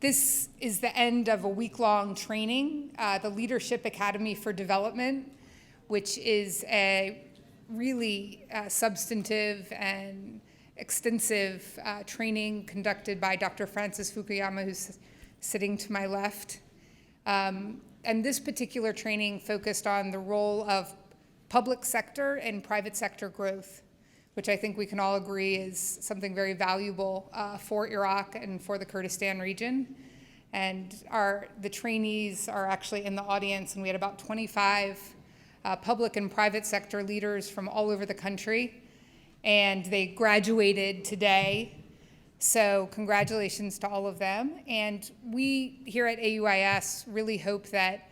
This is the end of a week-long training, the Leadership Academy for Development, which is a really substantive and extensive training conducted by Dr. Francis Fukuyama, who's sitting to my left. And this particular training focused on the role of public sector and private sector growth, which I think we can all agree is something very valuable for Iraq and for the Kurdistan region. And the trainees are actually in the audience, and we had about 25 public and private sector leaders from all over the country, and they graduated today. So congratulations to all of them. And we here at AUIS really hope that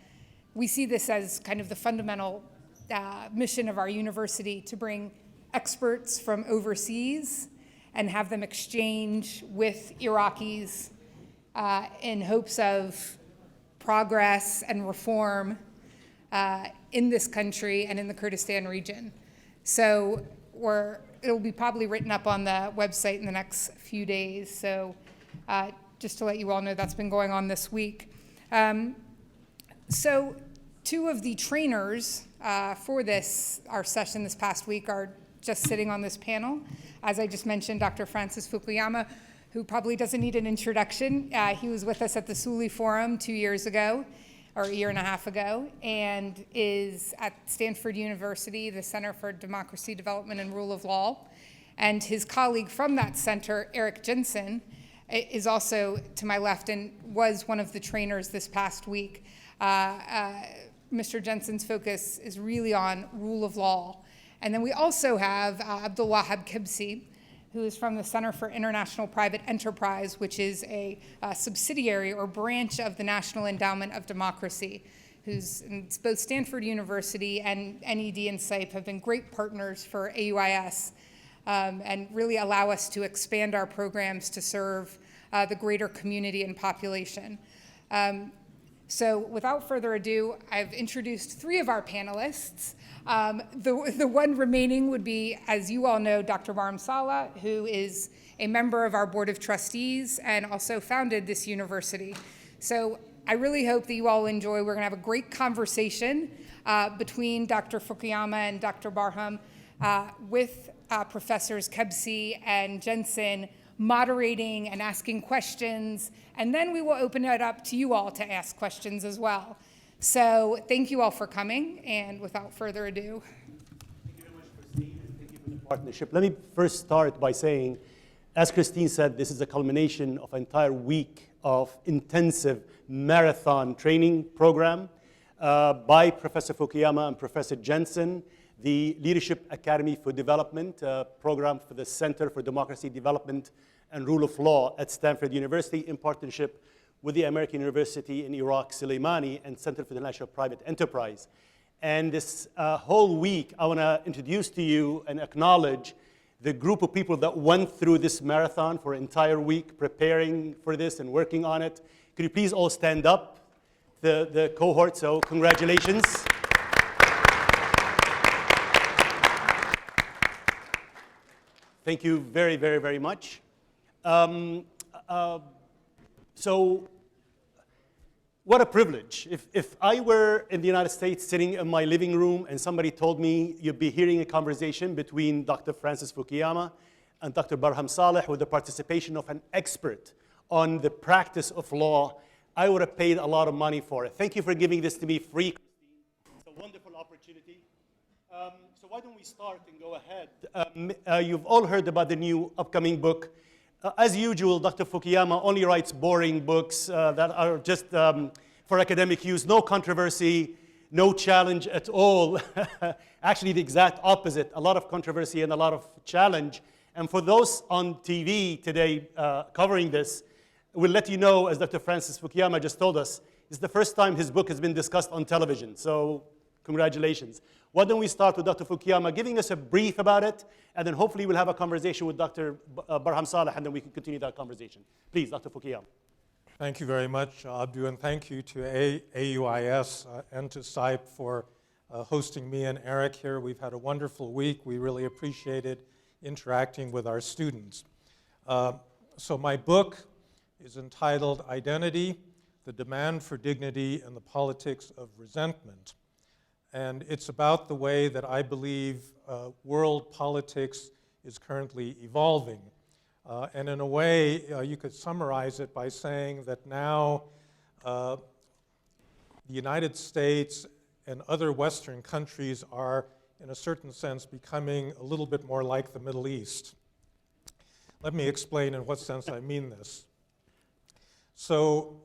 we see this as kind of the fundamental mission of our university, to bring experts from overseas and have them exchange with Iraqis in hopes of progress and reform in this country and in the Kurdistan region. So it'll be probably written up on the website in the next few days. So just to let you all know, that's been going on this week. So two of the trainers for our session this past week are just sitting on this panel. As I just mentioned, Dr. Francis Fukuyama, who probably doesn't need an introduction. He was with us at the Suli Forum 2 years ago, or a year and a half ago, and is at Stanford University, the Center for Democracy, Development, and Rule of Law. And his colleague from that center, Eric Jensen, is also to my left and was one of the trainers this past week. Mr. Jensen's focus is really on rule of law. And then we also have Abdul Wahab Kibsi, who is from the Center for International Private Enterprise, which is a subsidiary or branch of the National Endowment of Democracy, both Stanford University and NED and SIPE have been great partners for AUIS and really allow us to expand our programs to serve the greater community and population. So without further ado, I've introduced three of our panelists. The one remaining would be, as you all know, Dr. Barham Saleh, who is a member of our Board of Trustees and also founded this university. So I really hope that you all enjoy. We're going to have a great conversation between Dr. Fukuyama and Dr. Barham with Professors Kebsi and Jensen moderating and asking questions, and then we will open it up to you all to ask questions as well. So thank you all for coming, and without further ado. Thank you very much, Christine, and thank you for the partnership. Let me first start by saying, as Christine said, this is a culmination of an entire week of intensive marathon training program by Professor Fukuyama and Professor Jensen, the Leadership Academy for Development program for the Center for Democracy, Development, and Rule of Law at Stanford University in partnership with the American University in Iraq, Sulaimani, and Center for International Private Enterprise. And this whole week, I want to introduce to you and acknowledge the group of people that went through this marathon for an entire week, preparing for this and working on it. Could you please all stand up, the cohort? So congratulations. Thank you very, very, very much. So what a privilege. If I were in the United States sitting in my living room and somebody told me you'd be hearing a conversation between Dr. Francis Fukuyama and Dr. Barham Saleh with the participation of an expert on the practice of law, I would have paid a lot of money for it. Thank you for giving this to me free, Christine. It's a wonderful opportunity. So why don't we start and go ahead? You've all heard about the new upcoming book. As usual, Dr. Fukuyama only writes boring books that are just for academic use. No controversy, no challenge at all. Actually, the exact opposite. A lot of controversy and a lot of challenge. And for those on TV today covering this, we'll let you know, as Dr. Francis Fukuyama just told us, it's the first time his book has been discussed on television. So congratulations. Why don't we start with Dr. Fukuyama giving us a brief about it, and then hopefully we'll have a conversation with Dr. Barham Saleh, and then we can continue that conversation. Please, Dr. Fukuyama. Thank you very much, Abdu, and thank you to AUIS and to SIPE for hosting me and Eric here. We've had a wonderful week. We really appreciated interacting with our students. So my book is entitled Identity, the Demand for Dignity and the Politics of Resentment. And it's about the way that I believe world politics is currently evolving. And in a way, you could summarize it by saying that now the United States and other Western countries are, in a certain sense, becoming a little bit more like the Middle East. Let me explain in what sense I mean this. So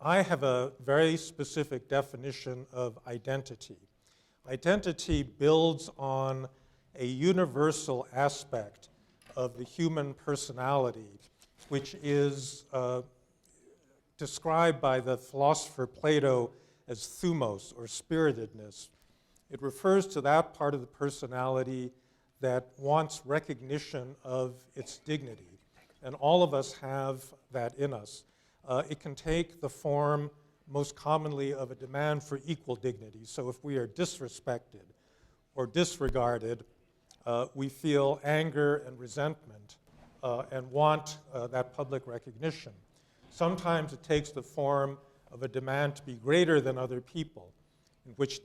I have a very specific definition of identity. Identity builds on a universal aspect of the human personality, which is described by the philosopher Plato as thumos, or spiritedness. It refers to that part of the personality that wants recognition of its dignity. And all of us have that in us. It can take the form, most commonly, of a demand for equal dignity. So if we are disrespected or disregarded, we feel anger and resentment and want that public recognition. Sometimes it takes the form of a demand to be greater than other people, in which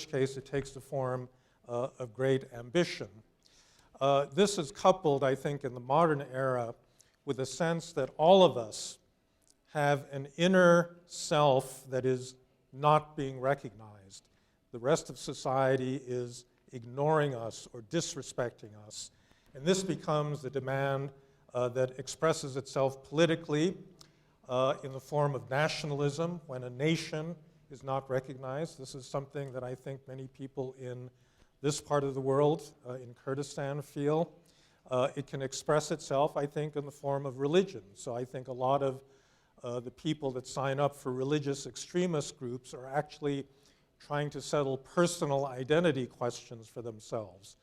case it takes the form of great ambition. This is coupled, I think, in the modern era with a sense that all of us have an inner self that is not being recognized. The rest of society is ignoring us or disrespecting us. And this becomes the demand that expresses itself politically in the form of nationalism, when a nation is not recognized. This is something that I think many people in this part of the world, in Kurdistan, feel. It can express itself, I think, in the form of religion. So I think a lot of the people that sign up for religious extremist groups are actually trying to settle personal identity questions for themselves,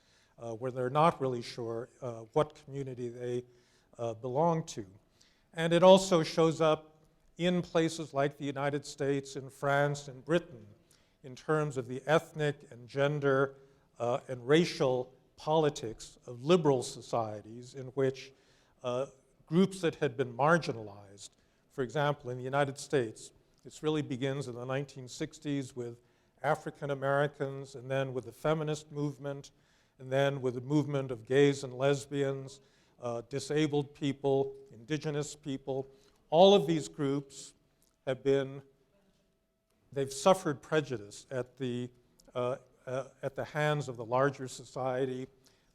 where they're not really sure what community they belong to. And it also shows up in places like the United States, in France, and Britain, in terms of the ethnic and gender and racial politics of liberal societies in which groups that had been marginalized, for example, in the United States, this really begins in the 1960s with African Americans, and then with the feminist movement, and then with the movement of gays and lesbians, disabled people, indigenous people. All of these groups they've suffered prejudice at the hands of the larger society.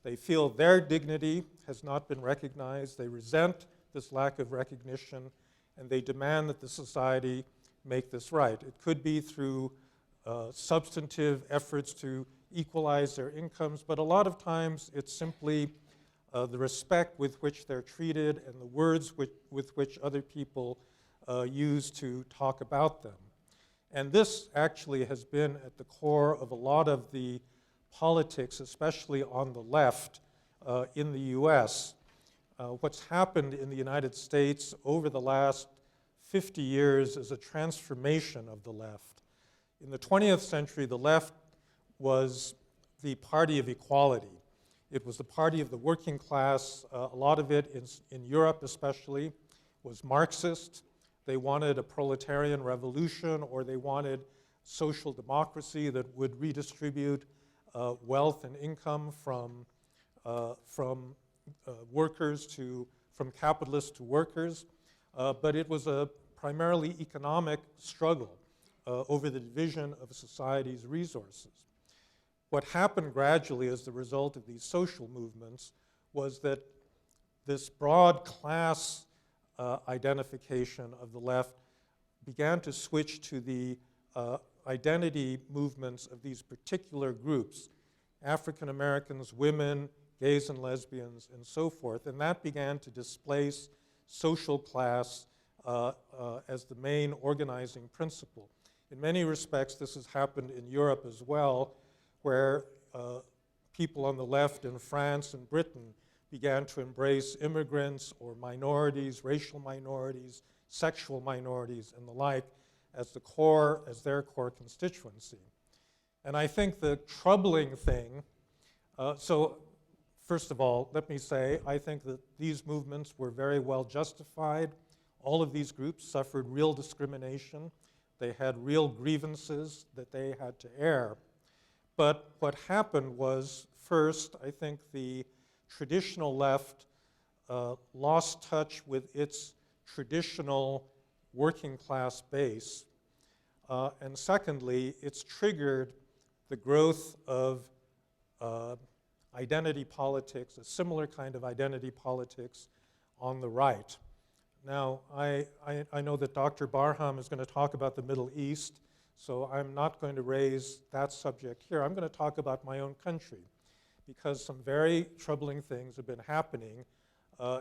They feel their dignity has not been recognized. They resent this lack of recognition, and they demand that the society make this right. It could be through substantive efforts to equalize their incomes, but a lot of times it's simply the respect with which they're treated and the words with which other people use to talk about them. And this actually has been at the core of a lot of the politics, especially on the left in the US. What's happened in the United States over the last 50 years is a transformation of the left. In the 20th century, the left was the party of equality. It was the party of the working class. A lot of it, in Europe especially, was Marxist. They wanted a proletarian revolution, or they wanted social democracy that would redistribute wealth and income from capitalists to workers. But it was a primarily economic struggle over the division of society's resources. What happened gradually as the result of these social movements was that this broad class identification of the left began to switch to the identity movements of these particular groups, African Americans, women, gays and lesbians, and so forth. And that began to displace social class as the main organizing principle. In many respects, this has happened in Europe as well, where people on the left in France and Britain began to embrace immigrants or minorities, racial minorities, sexual minorities, and the like as their core constituency. And I think the troubling thing, so first of all, let me say, I think that these movements were very well justified. All of these groups suffered real discrimination. They had real grievances that they had to air. But what happened was, first, I think the traditional left lost touch with its traditional working class base. And secondly, it's triggered the growth of identity politics, a similar kind of identity politics on the right. Now, I know that Dr. Barham is going to talk about the Middle East, so I'm not going to raise that subject here. I'm going to talk about my own country, because some very troubling things have been happening,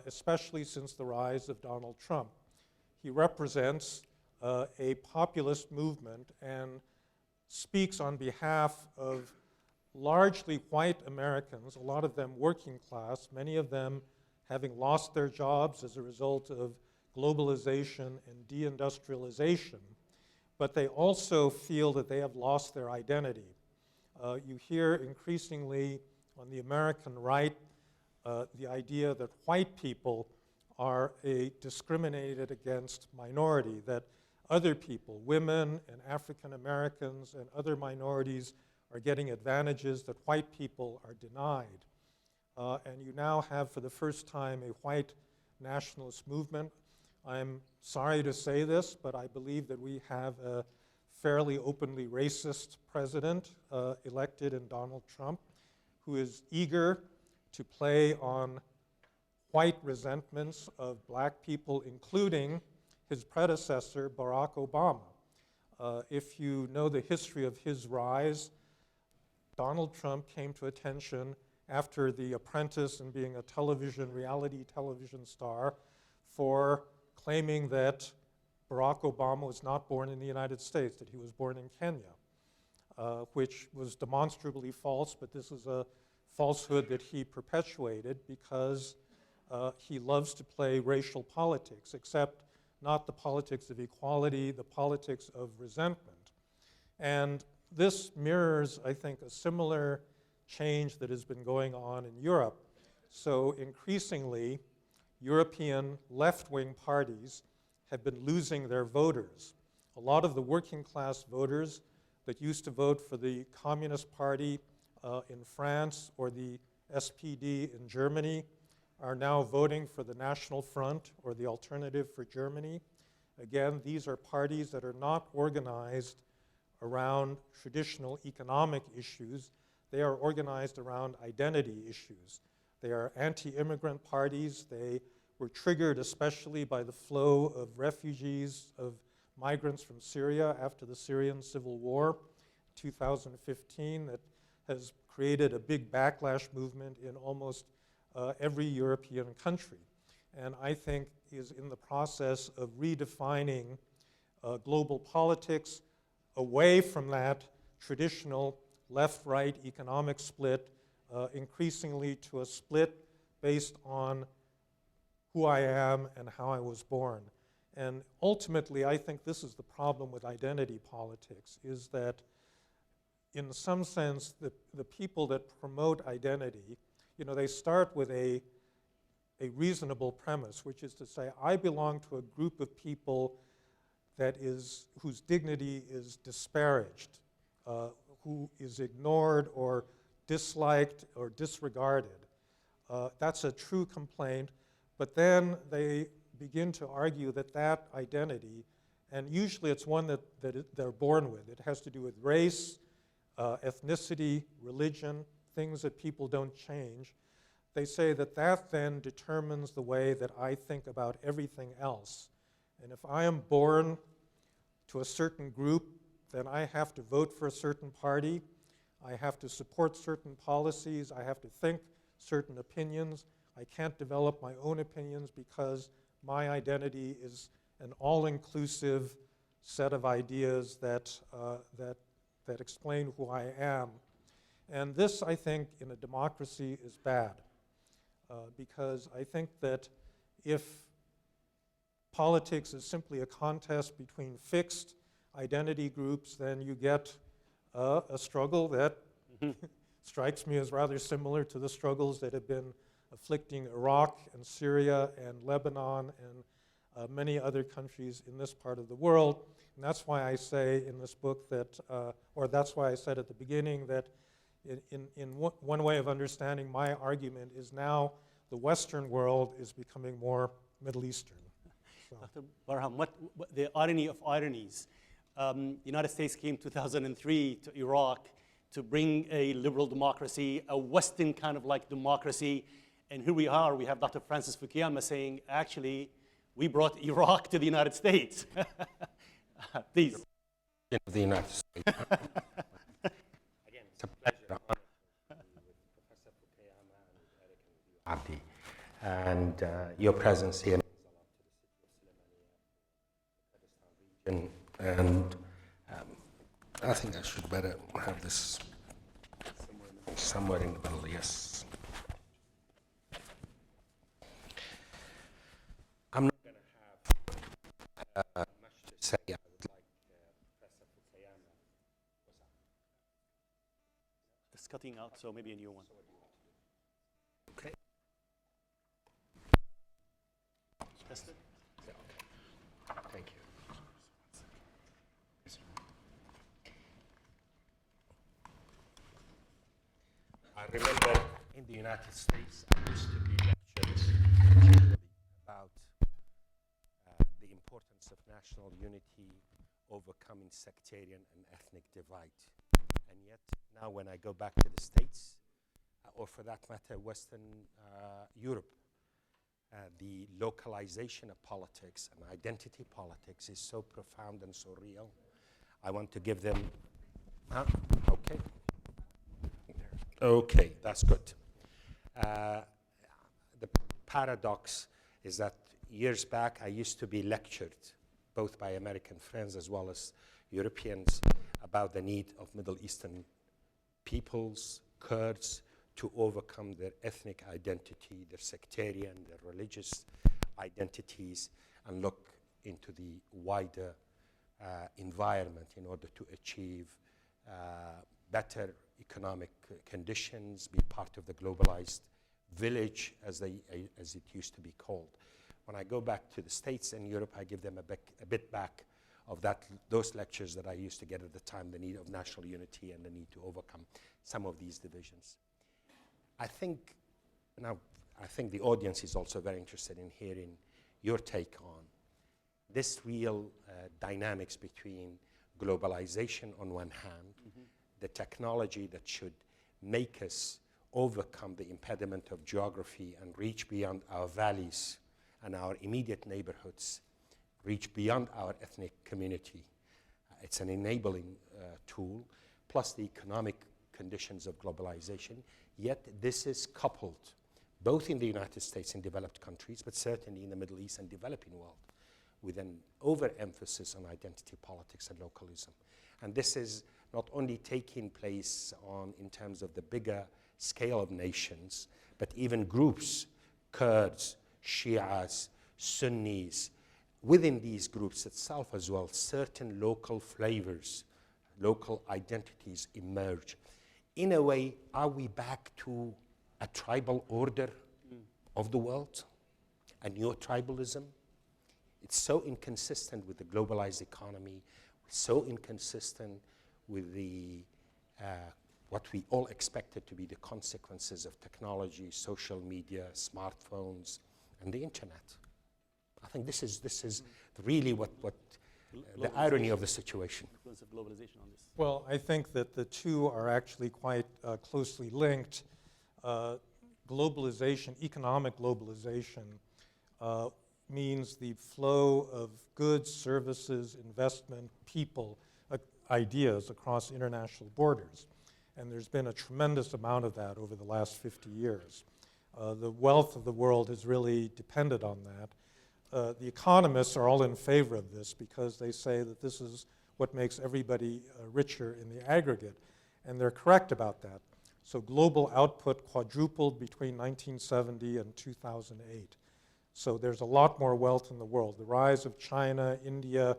especially since the rise of Donald Trump. He represents a populist movement and speaks on behalf of largely white Americans, a lot of them working class, many of them having lost their jobs as a result of globalization and deindustrialization, but they also feel that they have lost their identity. You hear increasingly on the American right the idea that white people are a discriminated against minority, that other people, women and African Americans and other minorities, are getting advantages that white people are denied. And you now have, for the first time, a white nationalist movement. I'm sorry to say this, but I believe that we have a fairly openly racist president elected in Donald Trump, who is eager to play on white resentments of black people, including his predecessor, Barack Obama. If you know the history of his rise, Donald Trump came to attention after The Apprentice and being a reality television star, for claiming that Barack Obama was not born in the United States, that he was born in Kenya, which was demonstrably false, but this is a falsehood that he perpetuated because he loves to play racial politics, except not the politics of equality, the politics of resentment. And this mirrors, I think, a similar change that has been going on in Europe. So increasingly, European left-wing parties have been losing their voters. A lot of the working class voters that used to vote for the Communist Party in France or the SPD in Germany are now voting for the National Front or the Alternative for Germany. Again, these are parties that are not organized around traditional economic issues. They are organized around identity issues. They are anti-immigrant parties. They were triggered especially by the flow of refugees, of migrants from Syria after the Syrian civil war, 2015, that has created a big backlash movement in almost every European country. And I think is in the process of redefining global politics away from that traditional left-right economic split, increasingly to a split based on who I am and how I was born. And ultimately, I think this is the problem with identity politics, is that in some sense, the people that promote identity, you know, they start with a reasonable premise, which is to say, I belong to a group of people whose dignity is disparaged, who is ignored or disliked or disregarded. That's a true complaint, but then they begin to argue that that identity, and usually it's one that they're born with. It has to do with race, ethnicity, religion, things that people don't change. They say that that then determines the way that I think about everything else. And if I am born to a certain group, then I have to vote for a certain party, I have to support certain policies, I have to think certain opinions. I can't develop my own opinions because my identity is an all-inclusive set of ideas that explain who I am. And this, I think, in a democracy is bad, because I think that if politics is simply a contest between fixed identity groups, then you get a struggle that strikes me as rather similar to the struggles that have been afflicting Iraq and Syria and Lebanon and many other countries in this part of the world. And that's why I say in this book that, or that's why I said at the beginning that in one way of understanding my argument is now the Western world is becoming more Middle Eastern. So. Dr. Barham, what the irony of ironies. The United States came 2003 to Iraq to bring a liberal democracy, a Western kind of like democracy, and here we are, we have Dr. Francis Fukuyama saying, actually, we brought Iraq to the United States. Please. Of the United States. Again, it's a pleasure to honor with Professor Fukuyama and Eric and Abdi. And your presence here means a lot to the city of Sulaimani, Kurdistan region. And I think I should better have this somewhere in the middle, yes. I'm not going to have much to say. I would like Professor Fukuyama. It's cutting out, so maybe a new one. Okay. Test it. Yeah, okay. Thank you. I remember in the United States, I used to be lectures particularly about the importance of national unity, overcoming sectarian and ethnic divide. And yet, now when I go back to the States, or for that matter, Western Europe, the localization of politics and identity politics is so profound and so real. I want to give them, okay. Okay, that's good. The paradox is that years back I used to be lectured, both by American friends as well as Europeans, about the need of Middle Eastern peoples, Kurds, to overcome their ethnic identity, their sectarian, their religious identities, and look into the wider environment in order to achieve better economic conditions, be part of the globalized village, as it used to be called. When I go back to the States and Europe, I give them a bit back of those lectures that I used to get at the time, the need of national unity and the need to overcome some of these divisions. I think the audience is also very interested in hearing your take on this real dynamics between globalization on one hand, the technology that should make us overcome the impediment of geography and reach beyond our valleys and our immediate neighborhoods, reach beyond our ethnic community. It's an enabling tool, plus the economic conditions of globalization. Yet this is coupled both in the United States and developed countries, but certainly in the Middle East and developing world, with an overemphasis on identity politics and localism. And this is not only taking place in terms of the bigger scale of nations, but even groups, Kurds, Shias, Sunnis, within these groups itself as well, certain local flavors, local identities emerge. In a way, are we back to a tribal order of the world, a neo-tribalism? It's so inconsistent with the globalized economy, so inconsistent with the what we all expected to be the consequences of technology, social media, smartphones, and the internet. I think this is really what the irony of the situation. Influence of globalization on this. Well, I think that the two are actually quite closely linked. Globalization, economic globalization, means the flow of goods, services, investment, people, ideas across international borders. And there's been a tremendous amount of that over the last 50 years. The wealth of the world has really depended on that. The economists are all in favor of this because they say that this is what makes everybody richer in the aggregate. And they're correct about that. So global output quadrupled between 1970 and 2008. So there's a lot more wealth in the world. The rise of China, India,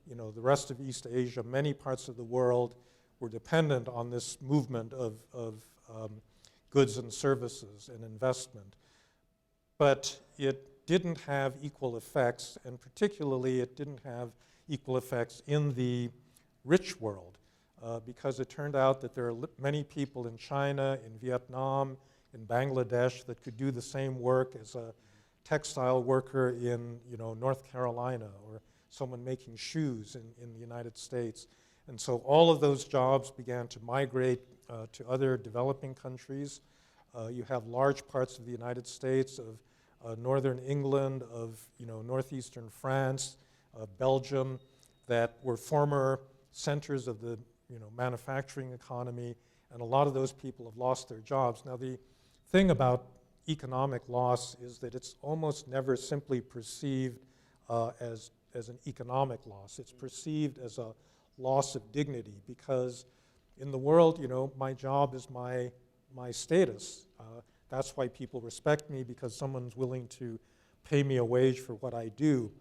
the rest of East Asia, many parts of the world were dependent on this movement of goods and services and investment. But it didn't have equal effects, and particularly it didn't have equal effects in the rich world, because it turned out that there are many people in China, in Vietnam, in Bangladesh that could do the same work as a textile worker in North Carolina, or someone making shoes in the United States. And so all of those jobs began to migrate to other developing countries. You have large parts of the United States, of northern England, of northeastern France, Belgium, that were former centers of the manufacturing economy, and a lot of those people have lost their jobs. Now, the thing about economic loss is that it's almost never simply perceived as an economic loss. It's perceived as a loss of dignity, because in the world, my job is my status. That's why people respect me, because someone's willing to pay me a wage for what I do.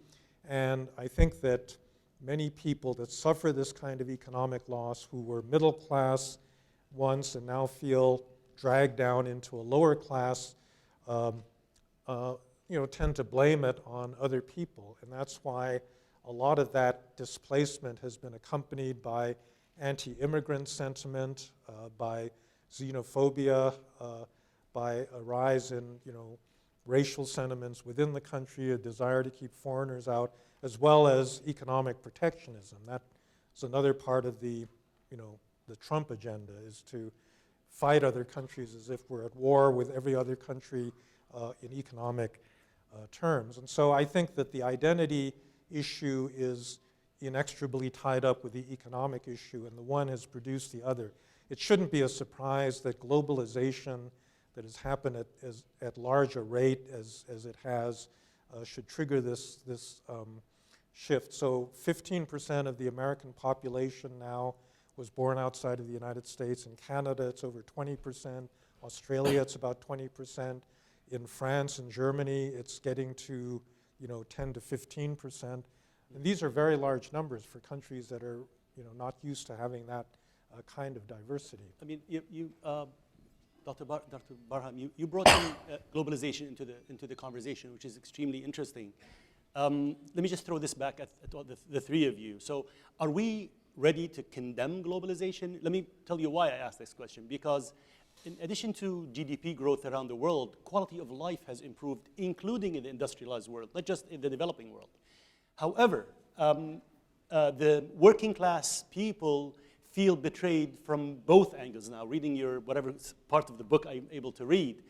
And I think that many people that suffer this kind of economic loss, who were middle class once and now feel dragged down into a lower class, tend to blame it on other people. And that's why a lot of that displacement has been accompanied by anti-immigrant sentiment, by xenophobia, by a rise in racial sentiments within the country, a desire to keep foreigners out, as well as economic protectionism. That's another part of the Trump agenda, is to fight other countries as if we're at war with every other country in economic terms. And so I think that the identity issue is inextricably tied up with the economic issue, and the one has produced the other. It shouldn't be a surprise that globalization that has happened at large a rate as it has should trigger this shift. So 15% of the American population now was born outside of the United States. In Canada, it's over 20%. Australia, it's about 20%. In France and Germany, it's getting to 10 to 15%. And these are very large numbers for countries that are not used to having that kind of diversity. I mean, Dr. Barham, you brought in globalization into the conversation, which is extremely interesting. Let me just throw this back at the three of you. So, are we ready to condemn globalization? Let me tell you why I asked this question. Because in addition to GDP growth around the world, quality of life has improved, including in the industrialized world, not just in the developing world. However, the working class people feel betrayed from both angles now. Reading your whatever part of the book I'm able to read,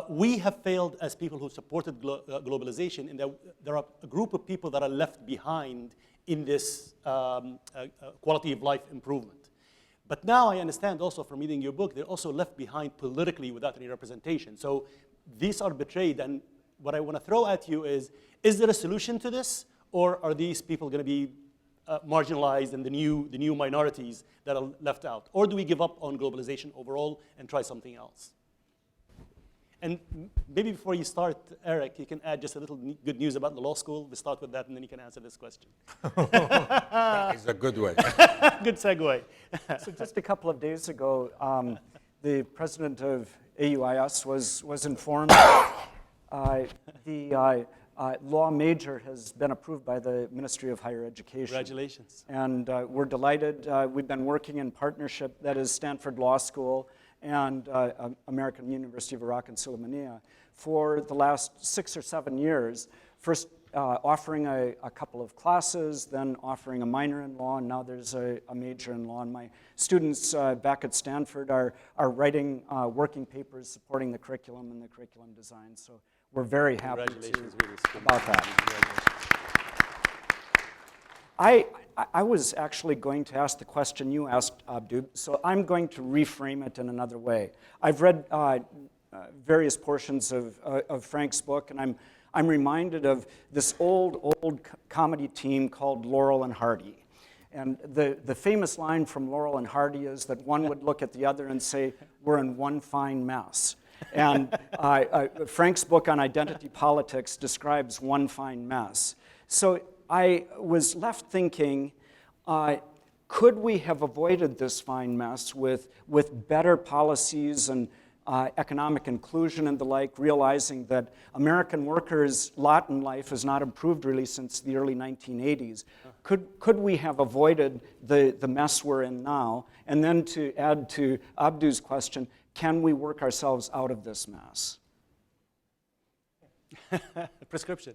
we have failed as people who supported globalization, in that there are a group of people that are left behind in this quality of life improvement. But now I understand also from reading your book, they're also left behind politically without any representation. So these are betrayed, and what I want to throw at you is there a solution to this, or are these people going to be marginalized and the new minorities that are left out? Or do we give up on globalization overall and try something else? And maybe before you start, Eric, you can add just a little good news about the law school. We'll start with that, and then you can answer this question. That is a good way. Good segue. So just a couple of days ago, the president of AUIS was informed that the law major has been approved by the Ministry of Higher Education. Congratulations. And we're delighted. We've been working in partnership, that is Stanford Law School and American University of Iraq and Sulaimani, for the last 6 or 7 years. First offering a couple of classes, then offering a minor in law, and now there's a major in law. And my students back at Stanford are writing working papers supporting the curriculum and the curriculum design. So we're very happy about that. I was actually going to ask the question you asked, Abdu, so I'm going to reframe it in another way. I've read various portions of Frank's book, and I'm reminded of this old comedy team called Laurel and Hardy. And the famous line from Laurel and Hardy is that one would look at the other and say, "We're in one fine mess." And Frank's book on identity politics describes one fine mess. So I was left thinking, could we have avoided this fine mess with better policies and economic inclusion and the like, realizing that American workers' lot in life has not improved really since the early 1980s. Could we have avoided the mess we're in now? And then to add to Abdu's question, can we work ourselves out of this mess? Prescription.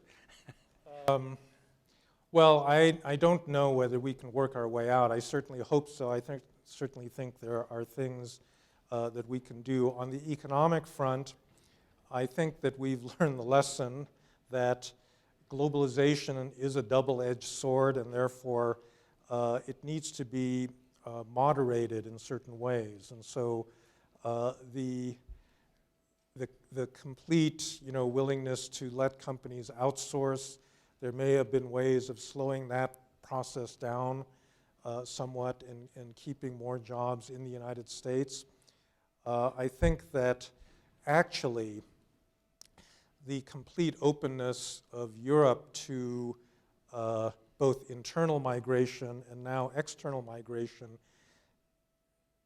Well, I don't know whether we can work our way out. I certainly hope so. I certainly think there are things that we can do. On the economic front, I think that we've learned the lesson that globalization is a double-edged sword, and therefore it needs to be moderated in certain ways. And so the complete willingness to let companies outsource, there may have been ways of slowing that process down somewhat and keeping more jobs in the United States. I think that actually the complete openness of Europe to both internal migration and now external migration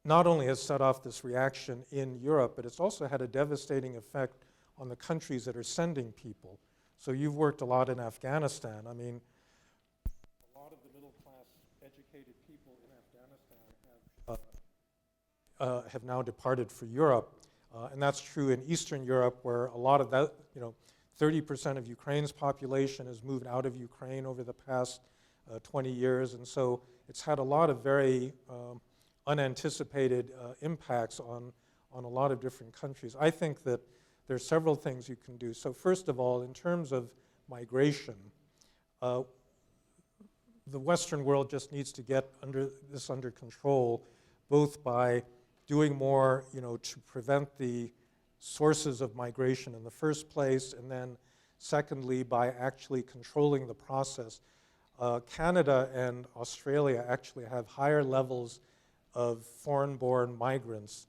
not only has set off this reaction in Europe, but it's also had a devastating effect on the countries that are sending people. So you've worked a lot in Afghanistan. I mean, a lot of the middle-class educated people in Afghanistan have now departed for Europe. And that's true in Eastern Europe, where a lot of that, 30% of Ukraine's population has moved out of Ukraine over the past 20 years. And so it's had a lot of very unanticipated impacts on a lot of different countries. I think that there are several things you can do. So first of all, in terms of migration, the Western world just needs to get under control, both by doing more, to prevent the sources of migration in the first place, and then secondly, by actually controlling the process. Canada and Australia actually have higher levels of foreign-born migrants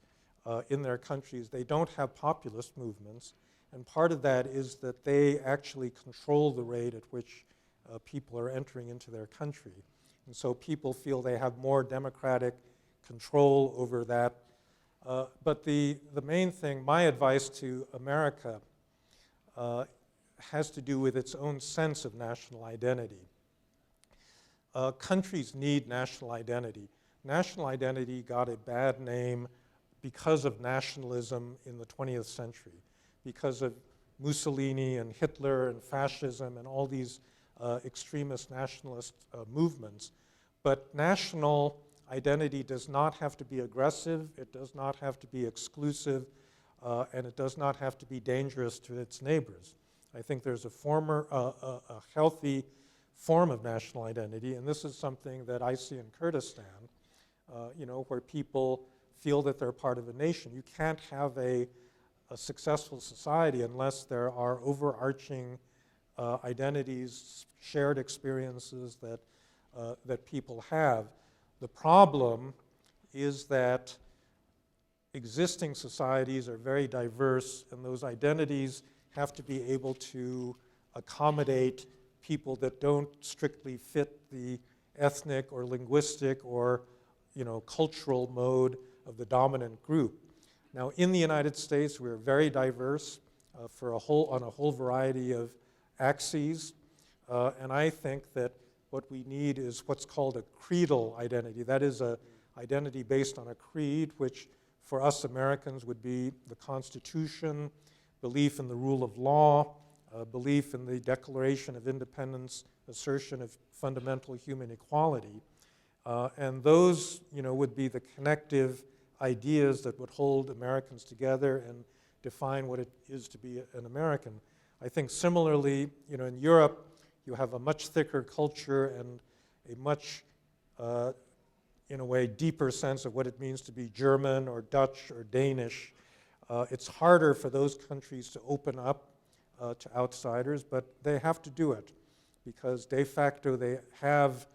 in their countries. They don't have populist movements, and part of that is that they actually control the rate at which people are entering into their country. And so people feel they have more democratic control over that. But the main thing, my advice to America, has to do with its own sense of national identity. Countries need national identity. National identity got a bad name because of nationalism in the 20th century, because of Mussolini and Hitler and fascism and all these extremist nationalist movements. But national identity does not have to be aggressive, it does not have to be exclusive, and it does not have to be dangerous to its neighbors. I think there's a healthy form of national identity, and this is something that I see in Kurdistan, where people feel that they're part of a nation. You can't have a successful society unless there are overarching identities, shared experiences that people have. The problem is that existing societies are very diverse, and those identities have to be able to accommodate people that don't strictly fit the ethnic or linguistic or cultural mode of the dominant group. Now, in the United States, we're very diverse on a whole variety of axes, and I think that what we need is what's called a creedal identity. That is an identity based on a creed, which for us Americans would be the Constitution, belief in the rule of law, belief in the Declaration of Independence, assertion of fundamental human equality. And those would be the connective ideas that would hold Americans together and define what it is to be an American. I think similarly, in Europe, you have a much thicker culture and a much, in a way, deeper sense of what it means to be German or Dutch or Danish. It's harder for those countries to open up to outsiders, but they have to do it because de facto they have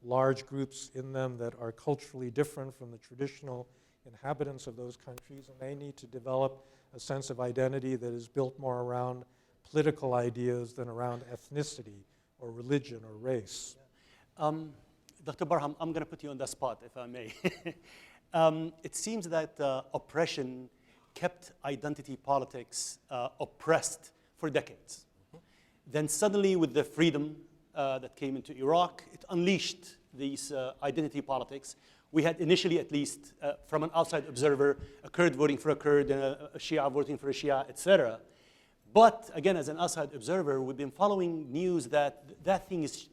large groups in them that are culturally different from the traditional inhabitants of those countries, and they need to develop a sense of identity that is built more around political ideas than around ethnicity or religion or race. Dr. Barham, I'm going to put you on the spot, if I may. It seems that oppression kept identity politics oppressed for decades. Then suddenly, with the freedom that came into Iraq, it unleashed these identity politics. We had initially, at least, from an outside observer, a Kurd voting for a Kurd, and a Shia voting for a Shia, etc. But again, as an outside observer, we've been following news that that thing is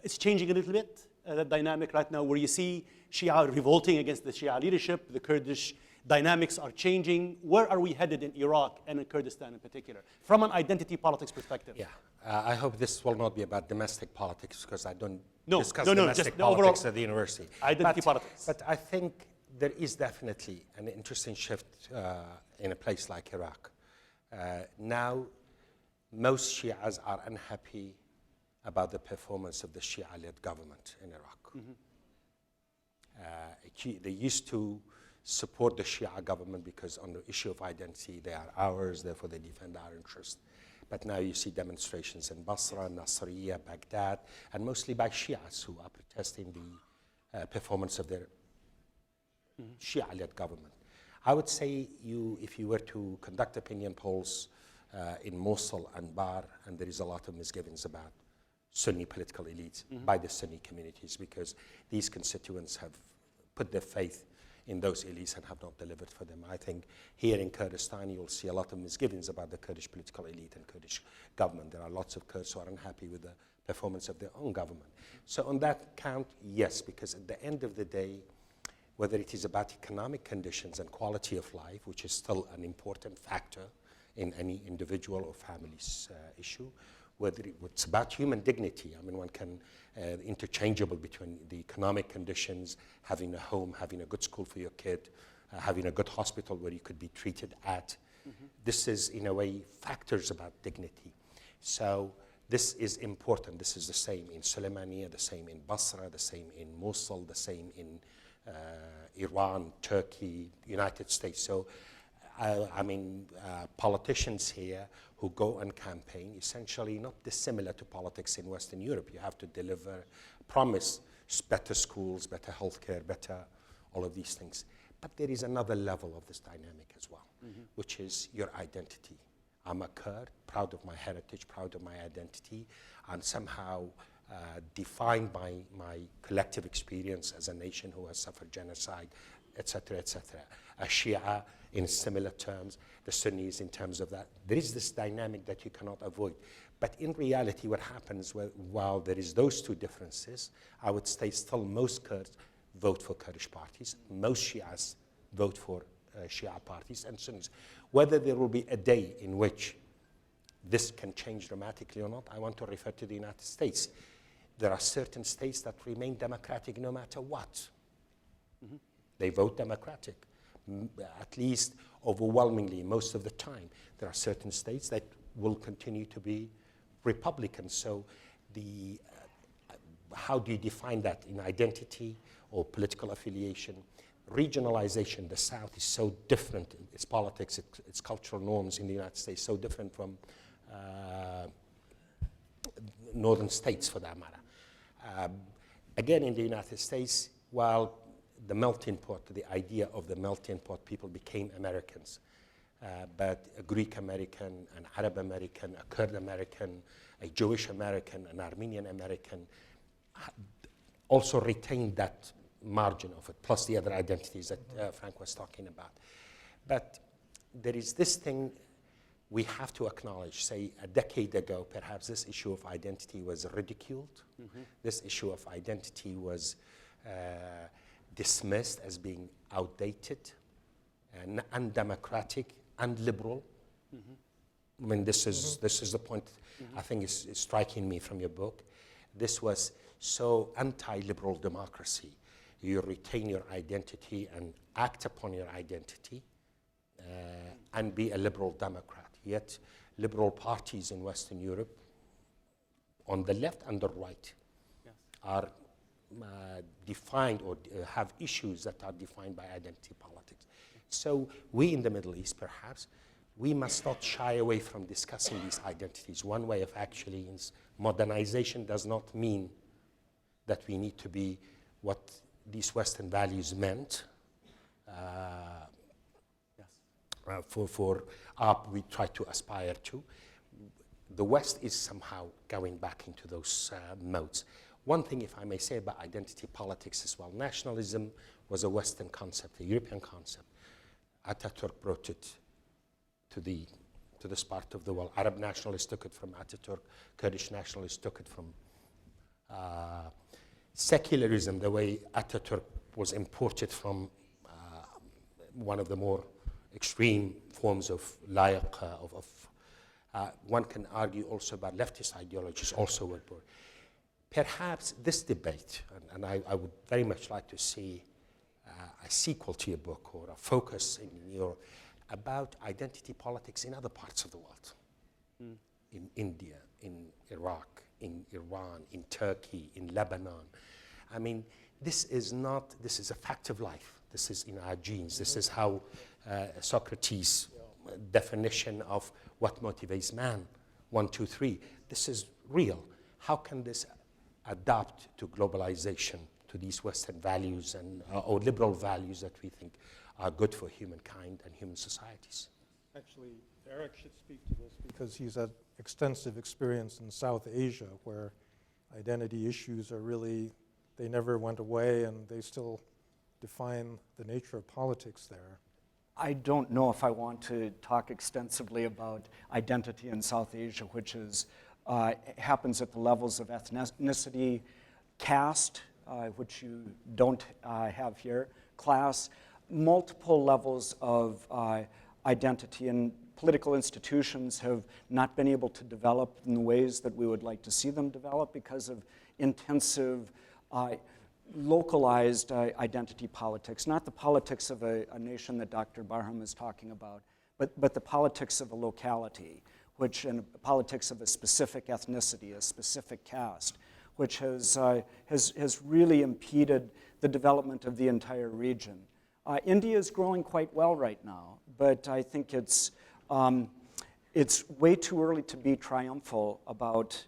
it's changing a little bit. That dynamic right now, where you see Shia revolting against the Shia leadership, the Kurdish dynamics are changing. Where are we headed in Iraq and in Kurdistan in particular, from an identity politics perspective? Yeah, I hope this will not be about domestic politics, because I don't discuss just domestic politics at the university. Identity politics. But I think there is definitely an interesting shift in a place like Iraq. Now, most Shias are unhappy about the performance of the Shia-led government in Iraq. They used to support the Shia government because on the issue of identity, they are ours, therefore they defend our interests. But now you see demonstrations in Basra, Nasiriyah, Baghdad, and mostly by Shias who are protesting the performance of their Shia-led government. I would say if you were to conduct opinion polls in Mosul and Bar, and there is a lot of misgivings about Sunni political elites by the Sunni communities, because these constituents have put their faith in those elites and have not delivered for them. I think here in Kurdistan, you'll see a lot of misgivings about the Kurdish political elite and Kurdish government. There are lots of Kurds who are unhappy with the performance of their own government. So on that count, yes, because at the end of the day, whether it is about economic conditions and quality of life, which is still an important factor in any individual or family's issue, whether it's about human dignity. I mean, one can interchangeable between the economic conditions, having a home, having a good school for your kid, having a good hospital where you could be treated at. This is, in a way, factors about dignity. So this is important. This is the same in Sulaimani, the same in Basra, the same in Mosul, the same in Iran, Turkey, United States. So politicians here who go and campaign, essentially not dissimilar to politics in Western Europe. You have to deliver, promise better schools, better healthcare, better all of these things. But there is another level of this dynamic as well, which is your identity. I'm a Kurd, proud of my heritage, proud of my identity, and somehow defined by my collective experience as a nation who has suffered genocide, etc., etc. A Shia in similar terms, the Sunnis in terms of that. There is this dynamic that you cannot avoid. But in reality, what happens while there is those two differences, I would say still most Kurds vote for Kurdish parties, most Shias vote for Shia parties and Sunnis. Whether there will be a day in which this can change dramatically or not, I want to refer to the United States. There are certain states that remain democratic no matter what. They vote Democratic, at least overwhelmingly most of the time. There are certain states that will continue to be Republican. So how do you define that in identity or political affiliation? Regionalization, the South is so different, its politics, its cultural norms in the United States, so different from northern states for that matter. Again, in the United States, while the melting pot, the idea of the melting pot, people became Americans. But a Greek American, an Arab American, a Kurd American, a Jewish American, an Armenian American, also retained that margin of it, plus the other identities that Frank was talking about. But there is this thing we have to acknowledge. Say, a decade ago, perhaps this issue of identity was ridiculed. This issue of identity was dismissed as being outdated and undemocratic and liberal. I mean, this is the point I think is striking me from your book. This was so anti-liberal democracy. You retain your identity and act upon your identity and be a liberal Democrat. Yet liberal parties in Western Europe, on the left and the right, are defined or have issues that are defined by identity politics. So we in the Middle East, perhaps, we must not shy away from discussing these identities. One way of actually modernization does not mean that we need to be what these Western values meant we try to aspire to. The West is somehow going back into those modes. One thing, if I may say, about identity politics as well, nationalism was a Western concept, a European concept. Ataturk brought it to this part of the world. Arab nationalists took it from Ataturk. Kurdish nationalists took it from secularism, the way Ataturk was imported from one of the more extreme forms of layaq, one can argue also about leftist ideologies also were born. Perhaps this debate, and I would very much like to see a sequel to your book or a focus in your, about identity politics in other parts of the world, in India, in Iraq, in Iran, in Turkey, in Lebanon. I mean, this is a fact of life. This is in our genes. This is how Socrates' definition of what motivates man, 1, 2, 3. This is real. How can this adapt to globalization, to these Western values and or liberal values that we think are good for humankind and human societies? Actually, Eric should speak to this because he's had extensive experience in South Asia where identity issues are really, they never went away and they still define the nature of politics there. I don't know if I want to talk extensively about identity in South Asia, which is, happens at the levels of ethnicity, caste, which you don't have here, class, multiple levels of identity, and political institutions have not been able to develop in the ways that we would like to see them develop because of intensive localized identity politics, not the politics of a nation that Dr. Barham is talking about, but the politics of a locality, and politics of a specific ethnicity, a specific caste, which has really impeded the development of the entire region. India is growing quite well right now, but I think it's way too early to be triumphal about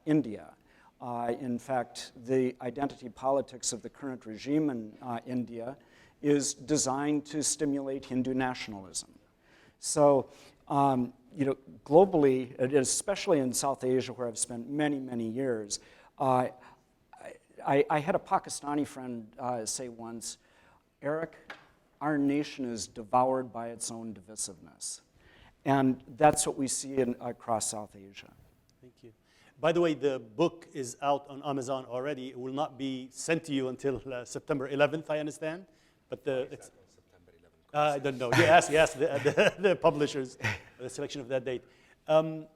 India. In fact, the identity politics of the current regime in India is designed to stimulate Hindu nationalism. So, globally, especially in South Asia, where I've spent many, many years, I had a Pakistani friend say once, Eric, our nation is devoured by its own divisiveness. And that's what we see across South Asia. Thank you. By the way, the book is out on Amazon already. It will not be sent to you until September 11th, I understand. But it's September 11th. I don't know. You ask the publishers the selection of that date. I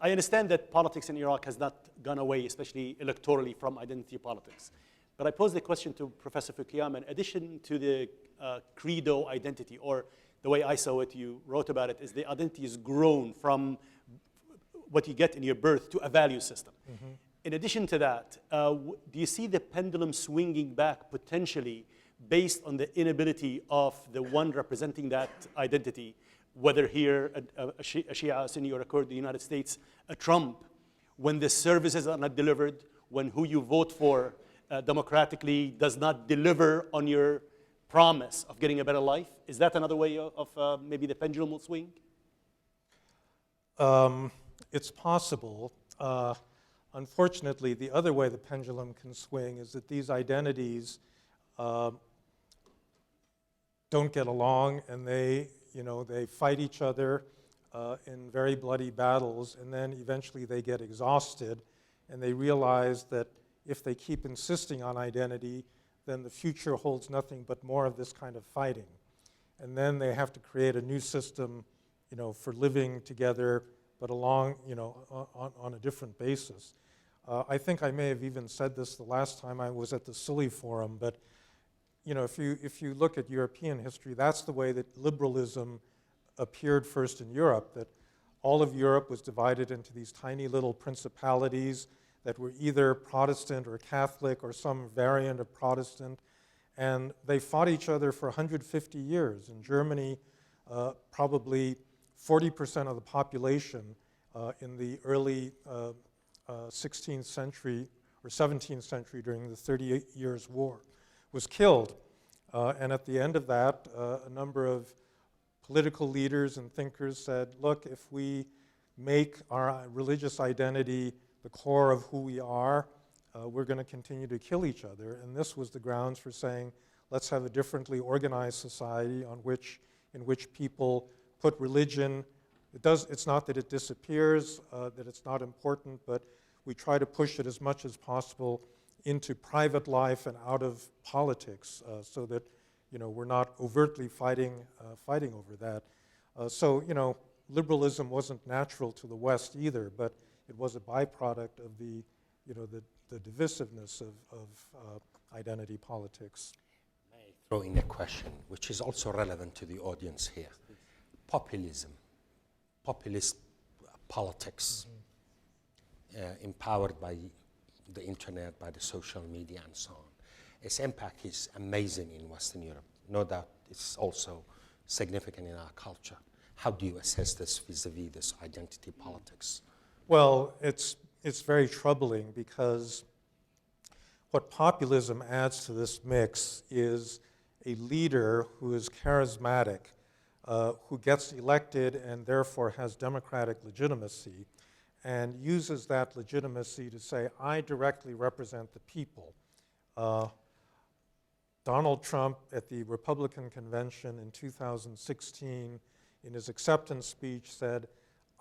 understand that politics in Iraq has not gone away, especially electorally, from identity politics. But I posed the question to Professor Fukuyama. In addition to the credo identity, or the way I saw it, you wrote about it, is the identity is grown from what you get in your birth to a value system. Mm-hmm. In addition to that, do you see the pendulum swinging back potentially based on the inability of the one representing that identity, whether here a Shia, Sunni, or a Kurd in the United States, a Trump, when the services are not delivered, when who you vote for democratically does not deliver on your promise of getting a better life? Is that another way of maybe the pendulum will swing? It's possible. Unfortunately, the other way the pendulum can swing is that these identities don't get along, and they fight each other in very bloody battles, and then eventually they get exhausted, and they realize that if they keep insisting on identity, then the future holds nothing but more of this kind of fighting. And then they have to create a new system, for living together, but along, on a different basis. I think I may have even said this the last time I was at the Sully Forum, but if you look at European history, that's the way that liberalism appeared first in Europe, that all of Europe was divided into these tiny little principalities that were either Protestant or Catholic or some variant of Protestant, and they fought each other for 150 years. In Germany, probably 40% of the population in the early 16th century or 17th century during the 30 Years' War was killed And at the end of that, a number of political leaders and thinkers said, look, if we make our religious identity the core of who we are, we're going to continue to kill each other. And this was the grounds for saying, let's have a differently organized society in which people put religion. It's not that it disappears, that it's not important, but we try to push it as much as possible into private life and out of politics, so that we're not overtly fighting over that. So liberalism wasn't natural to the West either, but it was a byproduct of the divisiveness of identity politics. May I throw in a question, which is also relevant to the audience here? Populism, populist politics, empowered by the internet, by the social media, and so on. Its impact is amazing in Western Europe. No doubt it's also significant in our culture. How do you assess this vis-a-vis this identity politics? Well, it's very troubling because what populism adds to this mix is a leader who is charismatic, who gets elected and therefore has democratic legitimacy, and uses that legitimacy to say, I directly represent the people. Donald Trump at the Republican convention in 2016, in his acceptance speech, said,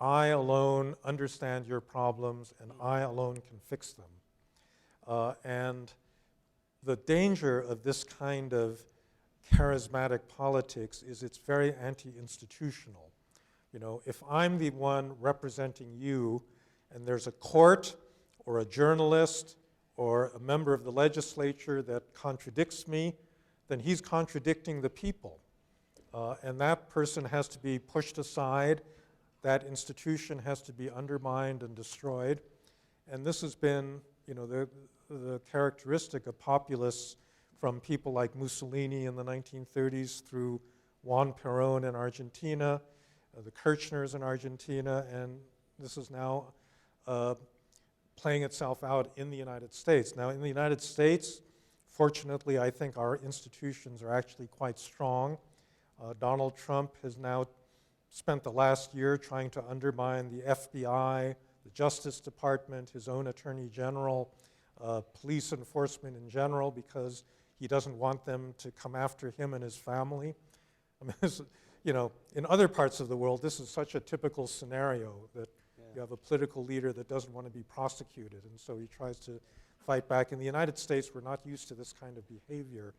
I alone understand your problems and I alone can fix them. And the danger of this kind of charismatic politics is it's very anti-institutional. If I'm the one representing you and there's a court or a journalist or a member of the legislature that contradicts me, then he's contradicting the people. And that person has to be pushed aside. That institution has to be undermined and destroyed. And this has been, the characteristic of populists from people like Mussolini in the 1930s through Juan Perón in Argentina, the Kirchners in Argentina, and this is now playing itself out in the United States. Now, in the United States, fortunately, I think our institutions are actually quite strong. Donald Trump has now spent the last year trying to undermine the FBI, the Justice Department, his own Attorney General, police enforcement in general, because he doesn't want them to come after him and his family. I mean, in other parts of the world, this is such a typical scenario that you have a political leader that doesn't want to be prosecuted, and so he tries to fight back. In the United States, we're not used to this kind of behavior.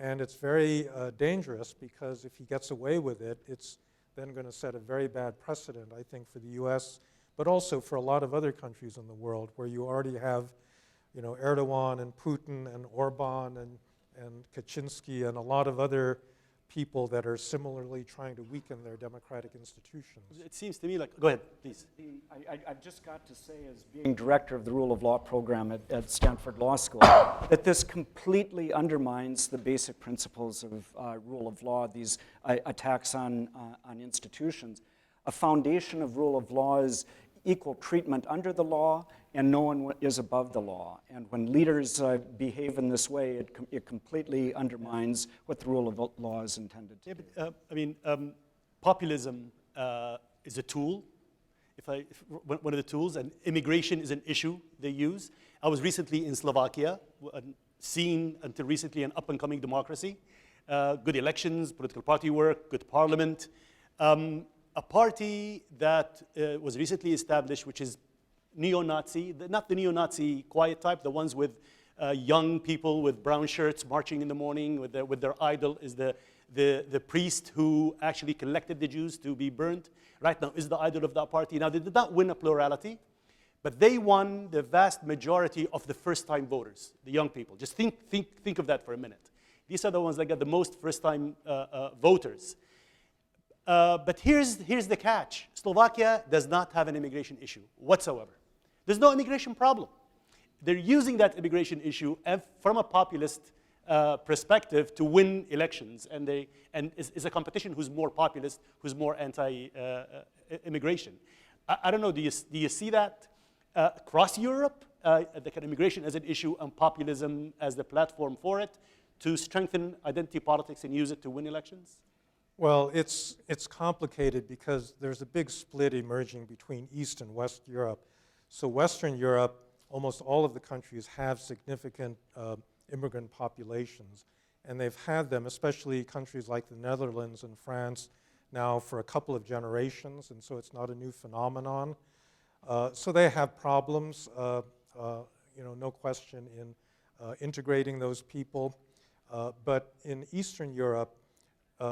And it's very dangerous because if he gets away with it, it's then going to set a very bad precedent, I think, for the US, but also for a lot of other countries in the world where you already have, Erdogan and Putin and Orban and Kaczynski and a lot of other people that are similarly trying to weaken their democratic institutions. It seems to me like, go ahead, please. I've just got to say, as being director of the Rule of Law program at Stanford Law School, that this completely undermines the basic principles of rule of law, these attacks on institutions. A foundation of rule of law is equal treatment under the law, and no one is above the law. And when leaders behave in this way, it completely undermines what the rule of law is intended to do. Populism is a tool. One of the tools, and immigration is an issue they use. I was recently in Slovakia, seen until recently an up-and-coming democracy. Good elections, political party work, good parliament. A party that was recently established, which is neo-Nazi, not the neo-Nazi quiet type, the ones with young people with brown shirts marching in the morning with their idol is the priest who actually collected the Jews to be burned. Right now is the idol of that party. Now, they did not win a plurality, but they won the vast majority of the first-time voters, the young people. Just think of that for a minute. These are the ones that got the most first-time voters. But here's the catch. Slovakia does not have an immigration issue whatsoever. There's no immigration problem. They're using that immigration issue from a populist perspective to win elections, and it's a competition who's more populist, who's more anti-immigration. I don't know. Do you see that across Europe? The kind of immigration as an issue and populism as the platform for it. to strengthen identity politics and use it to win elections? Well, it's complicated because there's a big split emerging between East and West Europe. So Western Europe, almost all of the countries have significant immigrant populations. And they've had them, especially countries like the Netherlands and France, now for a couple of generations, and so it's not a new phenomenon. So they have problems, no question, in integrating those people. But in Eastern Europe,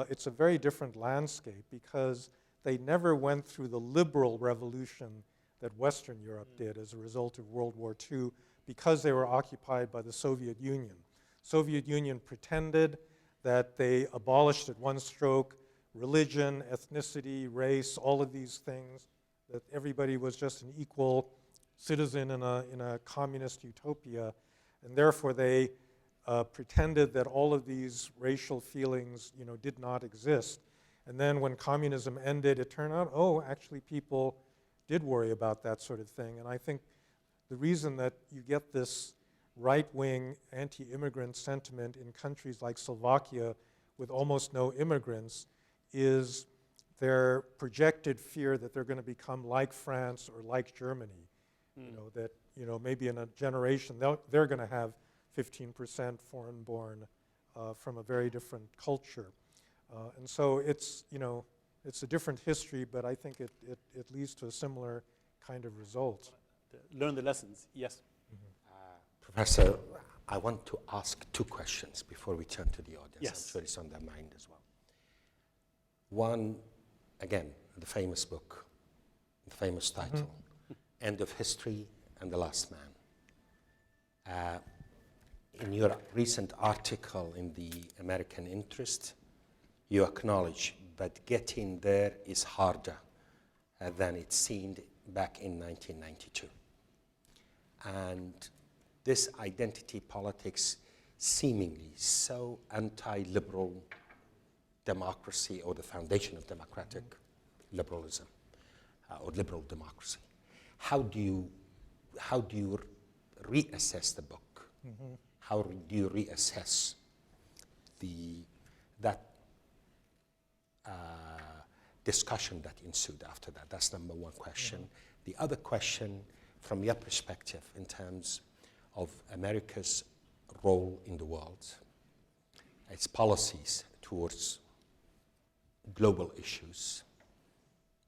it's a very different landscape because they never went through the liberal revolution that Western Europe did as a result of World War II because they were occupied by the Soviet Union. Soviet Union pretended that they abolished at one stroke religion, ethnicity, race, all of these things, that everybody was just an equal citizen in a communist utopia, and therefore they pretended that all of these racial feelings, did not exist. And then when communism ended, it turned out, actually people did worry about that sort of thing. And I think the reason that you get this right-wing anti-immigrant sentiment in countries like Slovakia with almost no immigrants is their projected fear that they're going to become like France or like Germany. That maybe in a generation they're going to have 15% foreign-born from a very different culture. And so it's a different history, but I think it leads to a similar kind of result. Learn the lessons, yes. Professor, I want to ask two questions before we turn to the audience. Yes. I'm sure it's on their mind as well. One, again, the famous book, the famous title, End of History and the Last Man. In your recent article in the American Interest, you acknowledge that getting there is harder than it seemed back in 1992. And this identity politics, seemingly so anti-liberal democracy, or the foundation of democratic liberalism, or liberal democracy. How do you reassess the book? How do you reassess that discussion that ensued after that? That's number one question. The other question, from your perspective, in terms of America's role in the world, its policies towards global issues.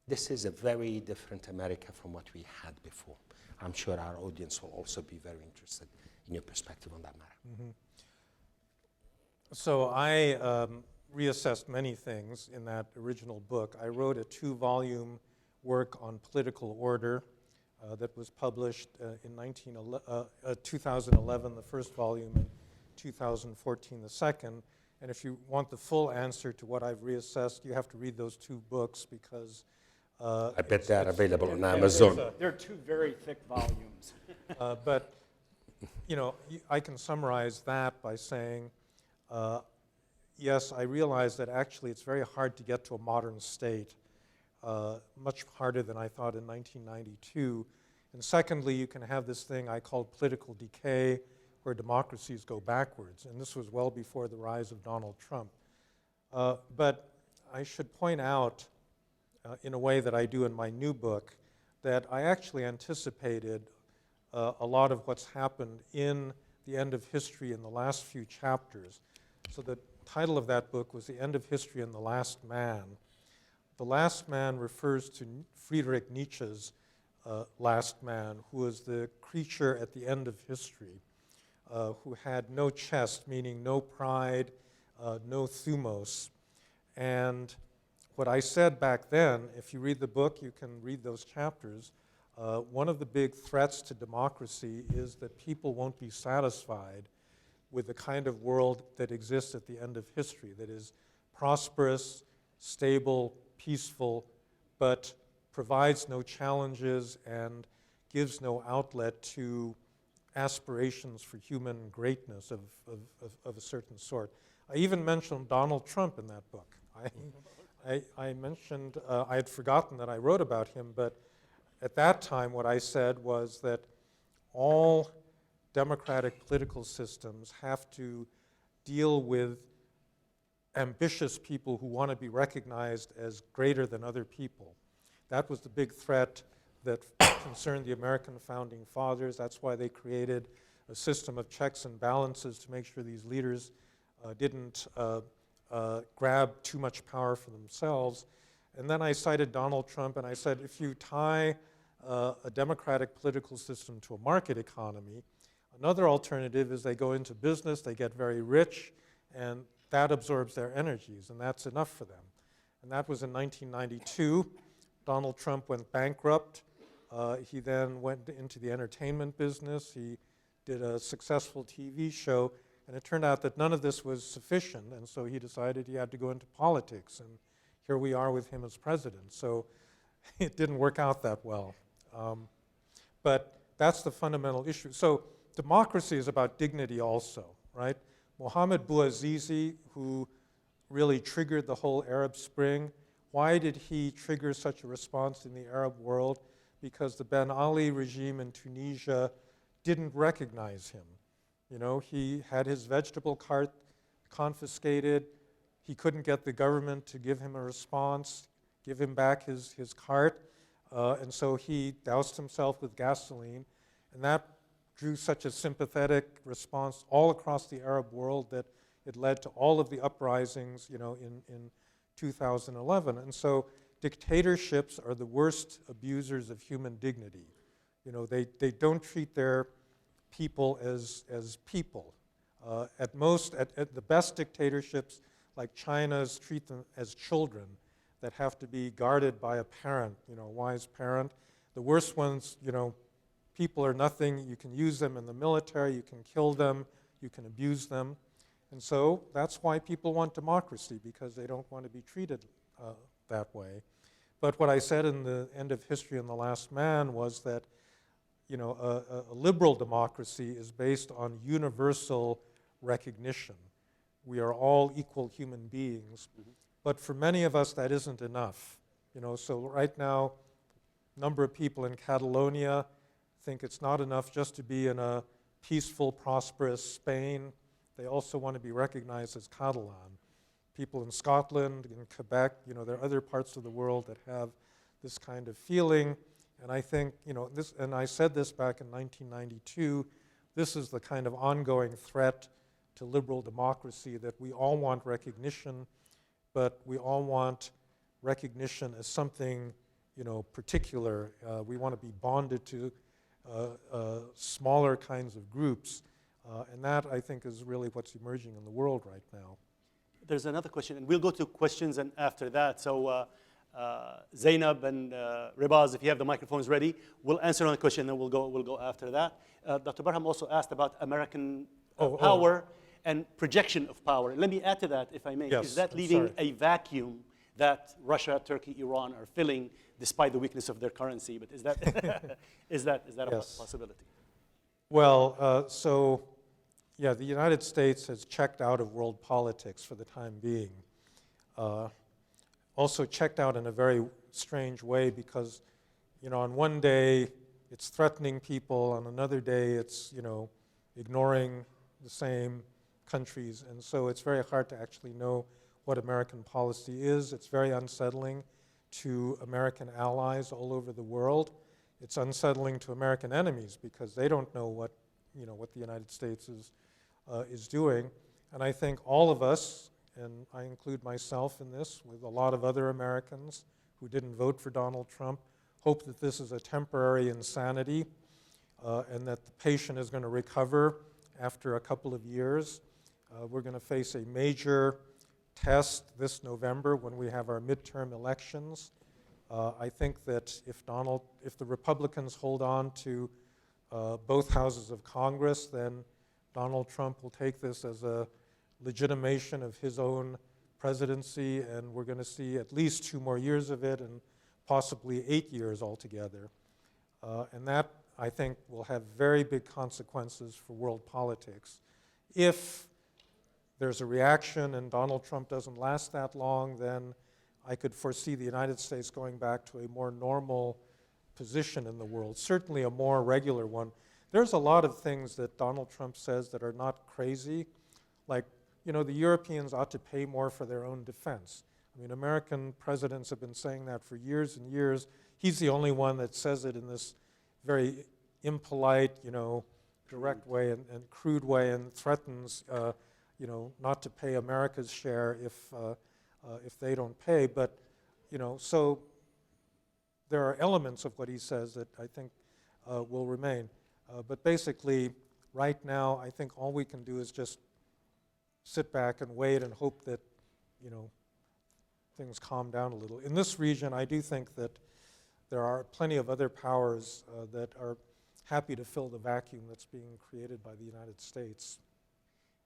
This is a very different America from what we had before. I'm sure our audience will also be very interested in your perspective on that matter. So I reassessed many things in that original book. I wrote a 2-volume work on political order that was published in 2011, the first volume, and 2014, the second. And if you want the full answer to what I've reassessed, you have to read those 2 books because I bet they're available on Amazon. They're 2 very thick volumes. But I can summarize that by saying, yes, I realize that actually it's very hard to get to a modern state, much harder than I thought in 1992. And secondly, you can have this thing I call political decay, where democracies go backwards. And this was well before the rise of Donald Trump. But I should point out, in a way that I do in my new book, that I actually anticipated a lot of what's happened in the end of history in the last few chapters. So the title of that book was The End of History and the Last Man. The Last Man refers to Friedrich Nietzsche's last man, who was the creature at the end of history, who had no chest, meaning no pride, no thumos. And what I said back then, if you read the book, you can read those chapters, one of the big threats to democracy is that people won't be satisfied with the kind of world that exists at the end of history, that is prosperous, stable, peaceful, but provides no challenges and gives no outlet to aspirations for human greatness of a certain sort. I even mentioned Donald Trump in that book. I mentioned, I had forgotten that I wrote about him, but at that time what I said was that all democratic political systems have to deal with ambitious people who want to be recognized as greater than other people. That was the big threat that concerned the American founding fathers. That's why they created a system of checks and balances to make sure these leaders didn't grab too much power for themselves. And then I cited Donald Trump, and I said, if you tie a democratic political system to a market economy, another alternative is they go into business, they get very rich, and that absorbs their energies, and that's enough for them. And that was in 1992. Donald Trump went bankrupt. He then went into the entertainment business. He did a successful TV show, and it turned out that none of this was sufficient, and so he decided he had to go into politics, and here we are with him as president. So it didn't work out that well. But that's the fundamental issue. So democracy is about dignity also, right? Mohammed Bouazizi, who really triggered the whole Arab Spring, why did he trigger such a response in the Arab world? Because the Ben Ali regime in Tunisia didn't recognize him. You know, he had his vegetable cart confiscated. He couldn't get the government to give him a response, give him back his cart, and so he doused himself with gasoline, and that drew such a sympathetic response all across the Arab world that it led to all of the uprisings, you know, in 2011. And so dictatorships are the worst abusers of human dignity. You know, they don't treat their people as people. At the best dictatorships, like China's, treat them as children that have to be guarded by a parent, you know, a wise parent. The worst ones, you know, people are nothing. You can use them in the military, you can kill them, you can abuse them. And so that's why people want democracy, because they don't want to be treated that way. But what I said in the End of History and the Last Man was that, you know, a liberal democracy is based on universal recognition. We are all equal human beings. Mm-hmm. But for many of us, that isn't enough. You know, so right now, a number of people in Catalonia think it's not enough just to be in a peaceful, prosperous Spain. They also want to be recognized as Catalan. People in Scotland, in Quebec, you know, there are other parts of the world that have this kind of feeling. And I think, you know, this, and I said this back in 1992, this is the kind of ongoing threat to liberal democracy, that we all want recognition, but we all want recognition as something, you know, particular. We want to be bonded to smaller kinds of groups. And that, I think, is really what's emerging in the world right now. There's another question, and we'll go to questions and after that. So Zainab and Ribaz, if you have the microphones ready, we'll answer on the question, then we'll go after that. Dr. Barham also asked about American power and projection of power. Let me add to that, if I may. Yes, is that leaving a vacuum that Russia, Turkey, Iran are filling, despite the weakness of their currency? But is that is that Yes. a possibility? Well, yeah, the United States has checked out of world politics for the time being. Also checked out in a very strange way because, you know, on one day it's threatening people, on another day it's, you know, ignoring the same countries, and so it's very hard to actually know what American policy is. It's very unsettling to American allies all over the world. It's unsettling to American enemies because they don't know what, you know, what the United States is doing. And I think all of us, and I include myself in this, with a lot of other Americans who didn't vote for Donald Trump, hope that this is a temporary insanity and that the patient is going to recover after a couple of years. We're going to face a major test this November when we have our midterm elections. I think that if the Republicans hold on to both houses of Congress, then Donald Trump will take this as a legitimation of his own presidency, and we're going to see at least 2 more years of it and possibly 8 years altogether. And that, I think, will have very big consequences for world politics. If there's a reaction and Donald Trump doesn't last that long, then I could foresee the United States going back to a more normal position in the world, certainly a more regular one. There's a lot of things that Donald Trump says that are not crazy, like you know, the Europeans ought to pay more for their own defense. I mean, American presidents have been saying that for years and years. He's the only one that says it in this very impolite, you know, direct way and crude way, and threatens, you know, not to pay America's share if they don't pay. But, you know, so there are elements of what he says that I think will remain. But basically, right now, I think all we can do is just sit back and wait and hope that, you know, things calm down a little. In this region, I do think that there are plenty of other powers that are happy to fill the vacuum that's being created by the United States.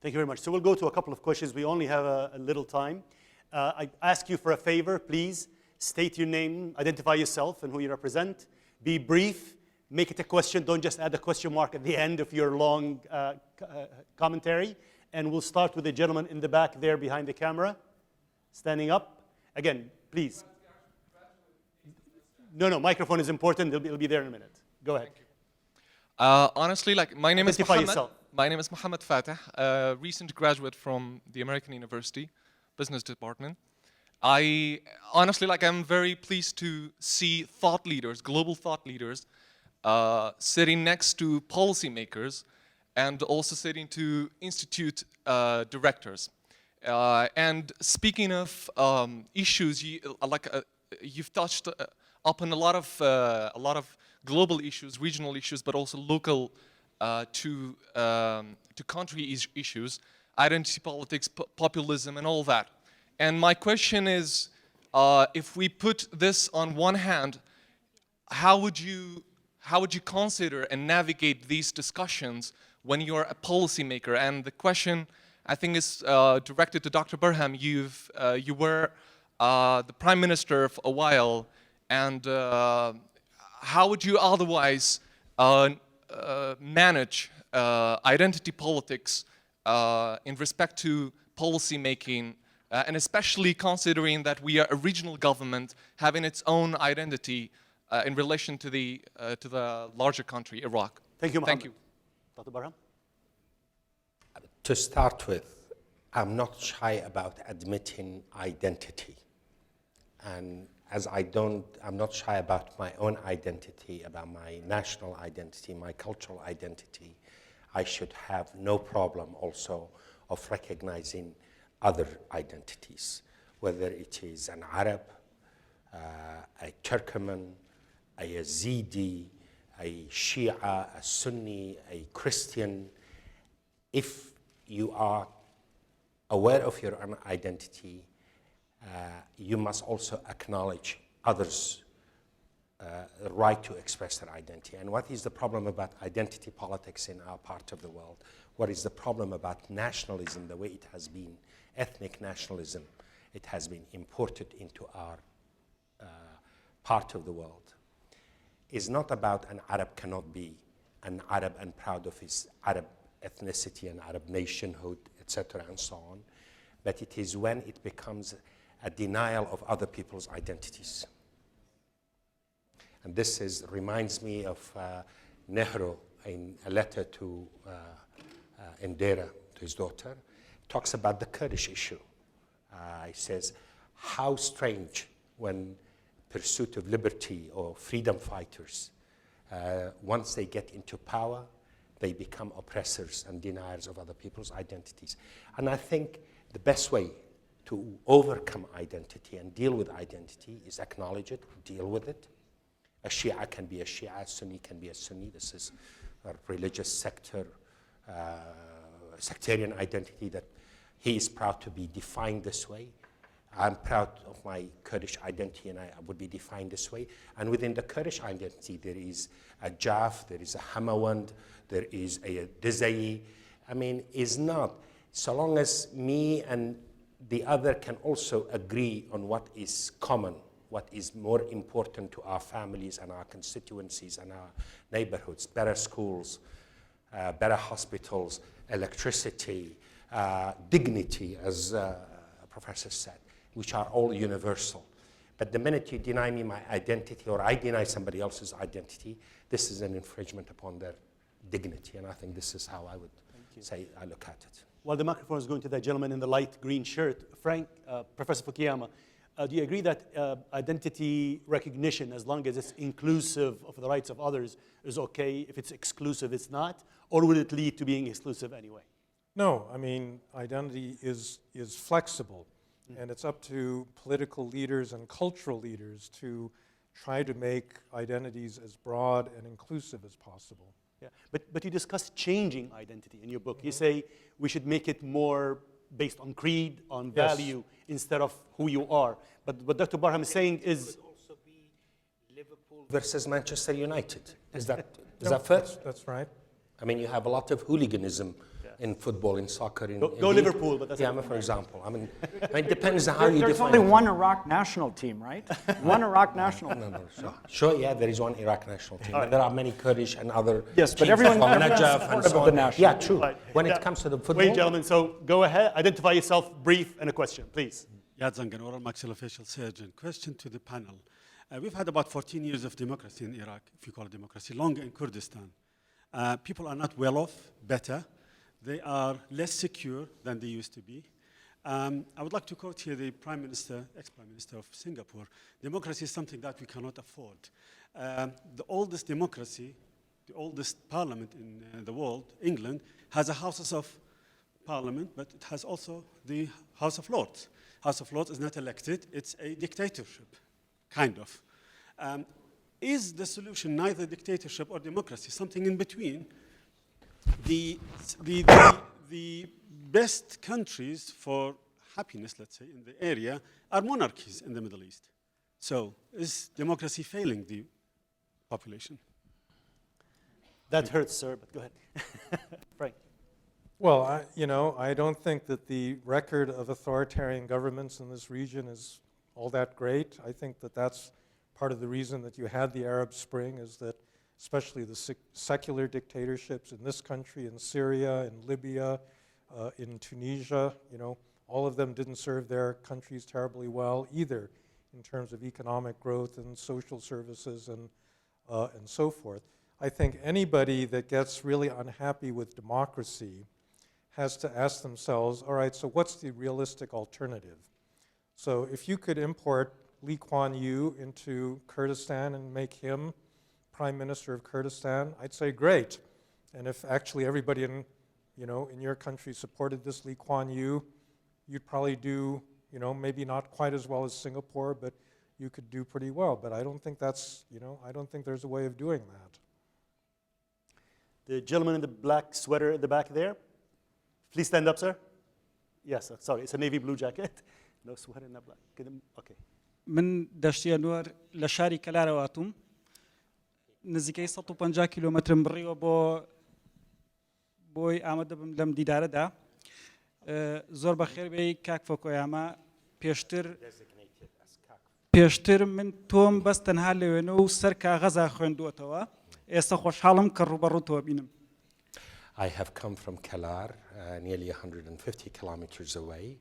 Thank you very much. So we'll go to a couple of questions. We only have a little time. I ask you for a favor, please. State your name, identify yourself and who you represent. Be brief, make it a question. Don't just add a question mark at the end of your long commentary. And we'll start with the gentleman in the back there behind the camera, standing up. Again, please. No, microphone is important. It'll be there in a minute. Go ahead. Honestly, like, my name is Identify Mohammed. yourself. My name is Mohammed Fateh, a recent graduate from the American University Business Department. I honestly, like, I'm very pleased to see thought leaders, global thought leaders, sitting next to policymakers and also sitting to institute directors. And speaking of issues, you've touched upon a lot of global issues, regional issues, but also local to country issues, identity politics, populism, and all that. And my question is, if we put this on one hand, how would you consider and navigate these discussions when you're a policymaker? And the question, I think, is directed to Dr. Burham. You were the prime minister for a while, and how would you otherwise manage identity politics in respect to policy making, and especially considering that we are a regional government having its own identity in relation to the larger country, Iraq? Thank you, Mohammed. Thank you. Dr. Barham? To start with, I'm not shy about admitting identity. And as I'm not shy about my own identity, about my national identity, my cultural identity, I should have no problem also of recognizing other identities, whether it is an Arab, a Turkmen, a Yazidi, a Shia, a Sunni, a Christian. If you are aware of your own identity, you must also acknowledge others' right to express their identity. And what is the problem about identity politics in our part of the world? What is the problem about nationalism, the way it has been, ethnic nationalism? It has been imported into our part of the world. Is not about an Arab cannot be an Arab and proud of his Arab ethnicity and Arab nationhood, etc., and so on. But it is when it becomes a denial of other people's identities. And this reminds me of Nehru in a letter to Indira, to his daughter, talks about the Kurdish issue. He says, how strange when pursuit of liberty or freedom fighters, once they get into power, they become oppressors and deniers of other people's identities. And I think the best way to overcome identity and deal with identity is acknowledge it, deal with it. A Shia can be a Shia, a Sunni can be a Sunni. This is a religious sectarian identity that he is proud to be defined this way. I'm proud of my Kurdish identity, and I would be defined this way. And within the Kurdish identity, there is a Jaf, there is a Hamawand, there is a Dizai. I mean, is not, so long as me and the other can also agree on what is common, what is more important to our families and our constituencies and our neighborhoods, better schools, better hospitals, electricity, dignity, as a professor said, which are all universal. But the minute you deny me my identity or I deny somebody else's identity, this is an infringement upon their dignity. And I think this is how I would say I look at it. While the microphone is going to that gentleman in the light green shirt, Frank, Professor Fukuyama, do you agree that identity recognition, as long as it's inclusive of the rights of others, is okay? If it's exclusive, it's not? Or would it lead to being exclusive anyway? No, I mean, identity is flexible, and it's up to political leaders and cultural leaders to try to make identities as broad and inclusive as possible. Yeah, but you discuss changing identity in your book. You say we should make it more based on creed, on value, instead of who you are. But what Dr. Barham is saying is... It could also be Liverpool versus Manchester United. Is that fair? That's right. I mean, you have a lot of hooliganism in football, in soccer. Go Liverpool, but that's... Yeah, for example. I mean, it depends on how you There's define only it. one Iraq national team, right? One Iraq national team. No. Sure, yeah, there is one Iraq national team. But there are many Kurdish and other Yes, but teams everyone- from everyone's Najaf and supportive so of the on. national Yeah, team. true. Right. When Yeah. it comes to the football... Wait, gentlemen, so go ahead, identify yourself, brief, and a question, please. Yad Zangan, oral maxillofacial surgeon. Question to the panel. We've had about 14 years of democracy in Iraq, if you call it democracy, longer in Kurdistan. People are not well off, better. They are less secure than they used to be. I would like to quote here the Prime Minister, ex-Prime Minister of Singapore. Democracy is something that we cannot afford. The oldest democracy, the oldest parliament in the world, England, has a Houses of Parliament, but it has also the House of Lords. House of Lords is not elected, it's a dictatorship, kind of. Is the solution neither dictatorship or democracy, something in between? The best countries for happiness, let's say, in the area are monarchies in the Middle East. So is democracy failing the population? That hurts, sir, but go ahead. Frank. Well, I don't think that the record of authoritarian governments in this region is all that great. I think that that's part of the reason that you had the Arab Spring, is that especially the secular dictatorships in this country, in Syria, in Libya, in Tunisia, all of them didn't serve their countries terribly well either in terms of economic growth and social services and so forth. I think anybody that gets really unhappy with democracy has to ask themselves, all right, so what's the realistic alternative? So if you could import Lee Kuan Yew into Kurdistan and make him Prime Minister of Kurdistan, I'd say great. And if actually everybody in your country supported this Lee Kuan Yew, you'd probably do, maybe not quite as well as Singapore, but you could do pretty well. But I don't think that's, I don't think there's a way of doing that. The gentleman in the black sweater at the back there. Please stand up, sir. Yes, sorry, it's a navy blue jacket. No sweater, no black. Okay. من دەشتی نوێر لە شاری کەلارەواتوم نزیکەی 150 کیلۆمەترم بڕیوە بۆی ئامادە بم لەم دیدارەدا زۆر بەخێر بێی کاک فۆکۆیاما پێشتر من تۆم بەس تەنها لەوێنە و سەر کاغەزا خوێندووەتەوە ئێستا خۆشحاڵم کە ڕوبەڕووتەوە بینم. I have come from Kalar, nearly 150 kilometers away.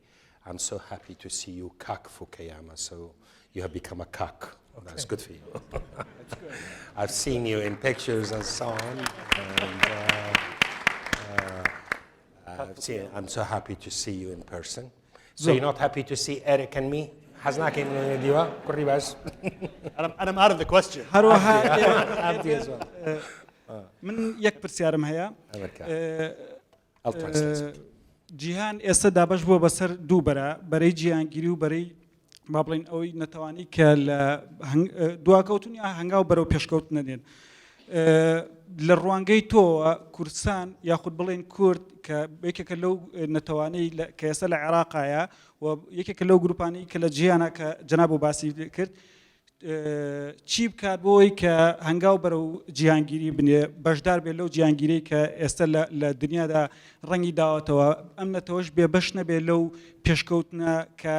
I'm so happy to see you, Kak Fukuyama. So you have become a Kak. Okay. That's good for you. That's good. I've seen you in pictures and so on. And I'm so happy to see you in person. So you're not happy to see Eric and me? And I'm out of the question. من یەک پرسیارم هەیە. I'll translate. جیهان ئێستا دابەش بووە بەسەر دوو بەرەی جیهانگیری و بەرەی با بڵین ئەوەی نەتەوانی کە لە دواکەوتن یا هەنگاو بەرەو پێشکەوت نەدێن. لە ڕوانگەی تۆ کوردستان یاخود بڵێن کورد کە یەکێکە لەو نەتەوانەی کە ئێستا لە عێراقایە و یەکێکە لەو گروپانەی کە لە جیهانە کە جەناب و باسی کرد چی بکات بۆی کە هەنگاو بەرەو جیهانگیری بنێ بەشدار بێت لەو جیهانگیری کە ئێستا لە دنیادا ڕەنگی داوەتەوە ئەم نەتەوەش بێ بەش نەبێت لەو پێشکەوتنە کە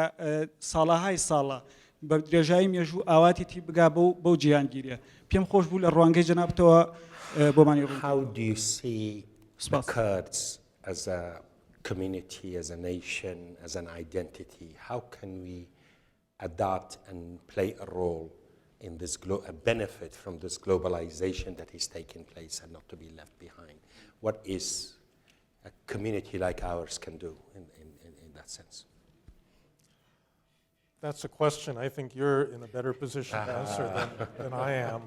ساڵەهای ساڵە بە درێژایی مێژوو ئاواتێتی بگا بەو جیهانگیریە. پێم خۆش بوو لە ڕوانگەی جەنابتەوە بۆمانی ڕوون. How do you see the Kurds as a community, as a nation, as an identity? How can we adapt and play a role in this benefit from this globalization that is taking place and not to be left behind? What is a community like ours can do in that sense. That's a question I think you're in a better position to answer than I am.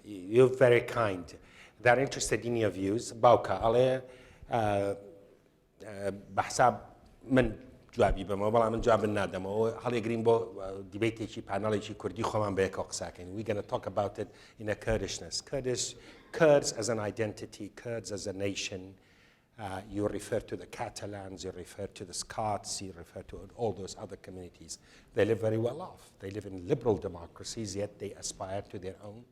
You're very kind. They're interested in your views. باوكا على بحساب من جوابي بما والله من جواب النادم هل يقرين بو ديبيتي شي بانالي شي كردي خوان بيك أقساكن. We're going to talk about it in a Kurdishness. Kurds as an identity, Kurds as a nation. You refer to the Catalans, you refer to the Scots, you refer to all those other communities. They live very well off. They live in liberal democracies, yet they aspire to their own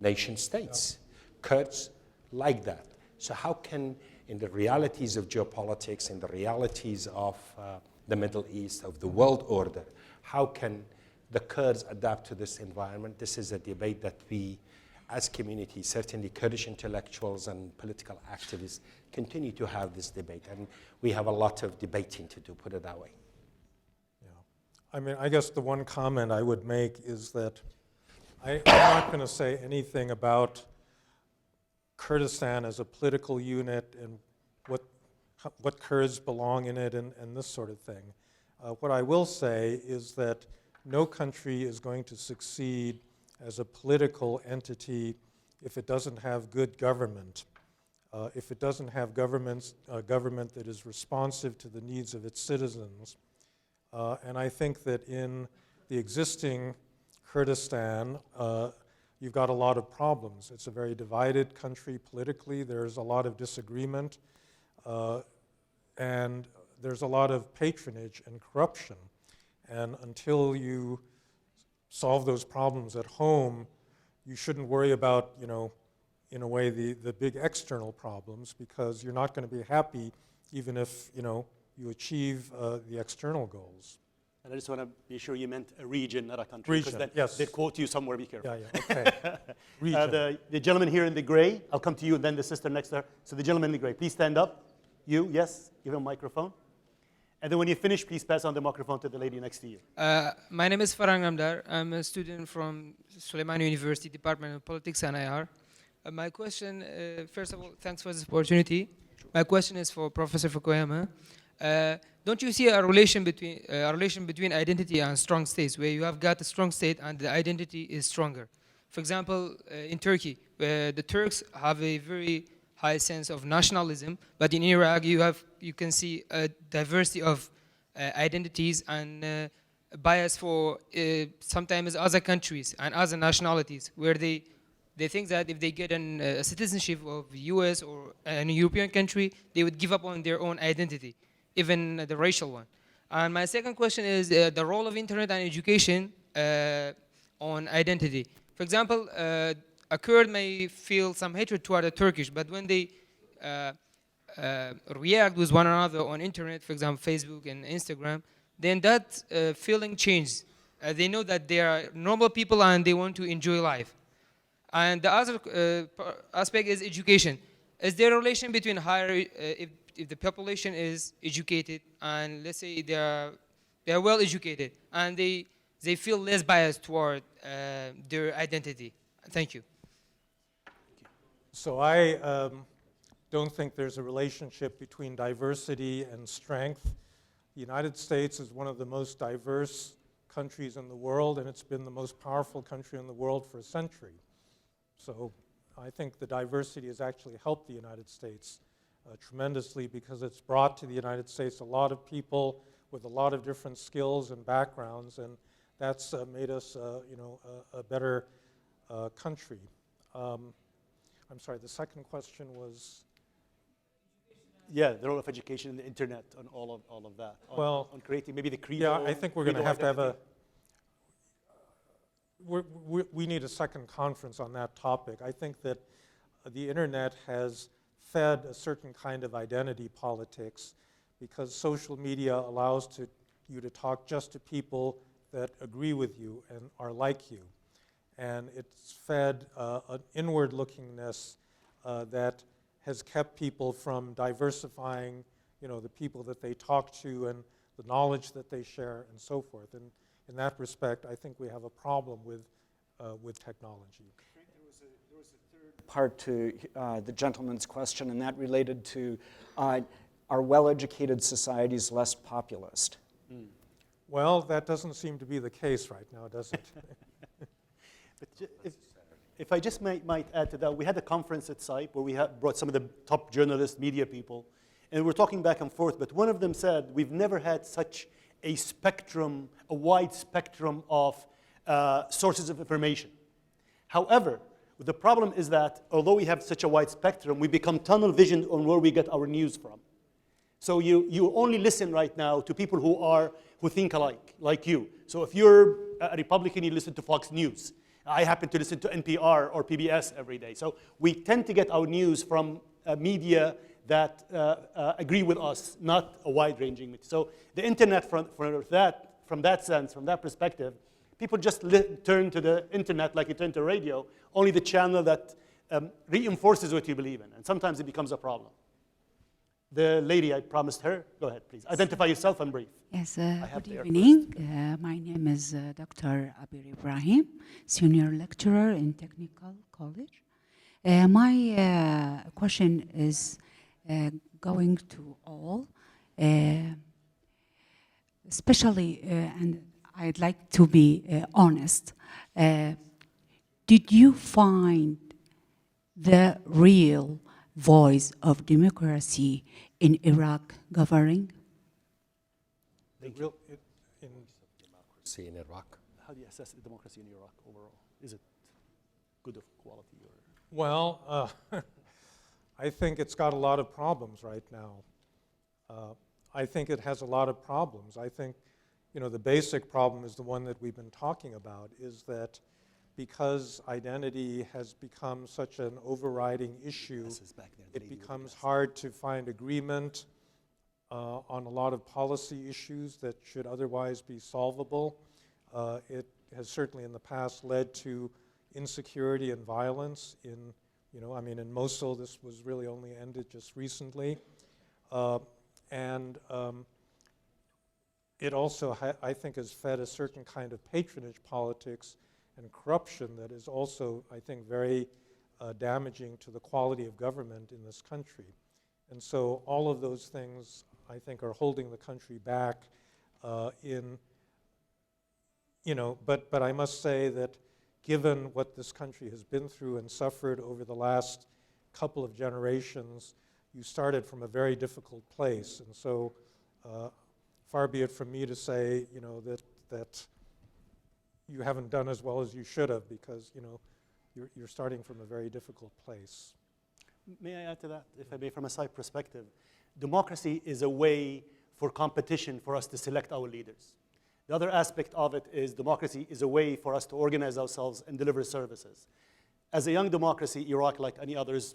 nation states. Kurds like that. So how can, in the realities of geopolitics, in the realities of the Middle East, of the world order, how can the Kurds adapt to this environment? This is a debate that we, as communities, certainly Kurdish intellectuals and political activists, continue to have this debate. And we have a lot of debating to do, put it that way. Yeah. I mean, I guess the one comment I would make is that I'm not going to say anything about Kurdistan as a political unit and what Kurds belong in it and this sort of thing. What I will say is that no country is going to succeed as a political entity if it doesn't have good government, if it doesn't have a government that is responsive to the needs of its citizens. And I think that in the existing Kurdistan, you've got a lot of problems. It's a very divided country politically. There's a lot of disagreement, and there's a lot of patronage and corruption. And until you solve those problems at home, you shouldn't worry about, in a way, the big external problems, because you're not going to be happy even if, you achieve the external goals. And I just want to be sure you meant a region, not a country. Region, then yes. They quote you somewhere, be careful. Yeah, okay. Region. The gentleman here in the gray, I'll come to you, and then the sister next to her. So the gentleman in the gray, please stand up. You, yes, give him a microphone. And then when you finish, please pass on the microphone to the lady next to you. My name is Farhan Ramdar. I'm a student from Sulaimani University, Department of Politics and IR. My question, first of all, thanks for this opportunity. My question is for Professor Fukuyama. Don't you see a relation between identity and strong states, where you have got a strong state and the identity is stronger? For example, in Turkey, the Turks have a very high sense of nationalism, but in Iraq you can see a diversity of identities and bias for sometimes other countries and other nationalities, where they think that if they get a citizenship of the US or a European country, they would give up on their own identity, even the racial one. And my second question is the role of internet and education on identity. For example, a Kurd may feel some hatred toward the Turkish, but when they react with one another on internet, for example, Facebook and Instagram, then that feeling changes. They know that they are normal people and they want to enjoy life. And the other aspect is education. Is there a relation between higher, if the population is educated and let's say they are well educated and they feel less biased toward their identity? Thank you. So I don't think there's a relationship between diversity and strength. The United States is one of the most diverse countries in the world, and it's been the most powerful country in the world for a century. So I think the diversity has actually helped the United States tremendously, because it's brought to the United States a lot of people with a lot of different skills and backgrounds, and that's made us a better country. I'm sorry, the second question was? Yeah, the role of education and the internet on all of that. On creating maybe the credo. Yeah, I think we're going to have to have we need a second conference on that topic. I think that the internet has fed a certain kind of identity politics, because social media allows you to talk just to people that agree with you and are like you. And it's fed an inward-lookingness that has kept people from diversifying, the people that they talk to and the knowledge that they share and so forth. And in that respect, I think we have a problem with technology. There was a third part to the gentleman's question, and that related to are well-educated societies less populist? Well, that doesn't seem to be the case right now, does it? But if I just might add to that, we had a conference at SIPE where we brought some of the top journalists, media people, and we're talking back and forth, but one of them said, we've never had such a spectrum, a wide spectrum of sources of information. However, the problem is that although we have such a wide spectrum, we become tunnel visioned on where we get our news from. So you only listen right now to people who think alike, like you. So if you're a Republican, you listen to Fox News. I happen to listen to NPR or PBS every day. So we tend to get our news from media that agree with us, not a wide-ranging media. So the internet, from that sense, from that perspective, people just turn to the internet like you turn to radio, only the channel that reinforces what you believe in. And sometimes it becomes a problem. The lady, I promised her. Go ahead, please. Identify yourself and brief. Yes, good evening. My name is Dr. Abir Ibrahim, Senior Lecturer in Technical College. My question is going to all, especially, and I'd like to be honest, did you find the real voice of democracy in Iraq governing? Democracy in Iraq. How do you assess the democracy in Iraq overall? Is it good of quality? Or? Well, I think it's got a lot of problems right now. I think it has a lot of problems. I think, the basic problem is the one that we've been talking about, is that because identity has become such an overriding issue, it becomes hard to find agreement on a lot of policy issues that should otherwise be solvable. It has certainly in the past led to insecurity and violence in, in Mosul, this was really only ended just recently. It also, I think, has fed a certain kind of patronage politics and corruption that is also, I think, very damaging to the quality of government in this country. And so all of those things, I think, are holding the country back but I must say that given what this country has been through and suffered over the last couple of generations, you started from a very difficult place. And so far be it from me to say, that you haven't done as well as you should have, because you're starting from a very difficult place. May I add to that, if I may, from a side perspective? Democracy is a way for competition for us to select our leaders. The other aspect of it is democracy is a way for us to organize ourselves and deliver services. As a young democracy, Iraq, like any others,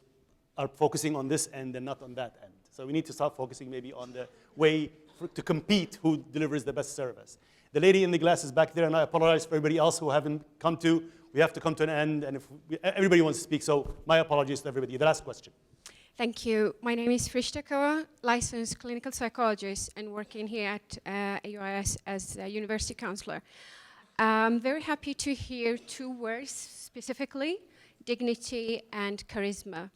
are focusing on this end and not on that end. So we need to start focusing maybe on the way to compete who delivers the best service. The lady in the glasses back there, and I apologize for everybody else who haven't come to. We have to come to an end, and if everybody wants to speak, so my apologies to everybody. The last question. Thank you. My name is Frishta Kawa, licensed clinical psychologist and working here at AUIS as a university counselor. I'm very happy to hear two words specifically, dignity and charisma.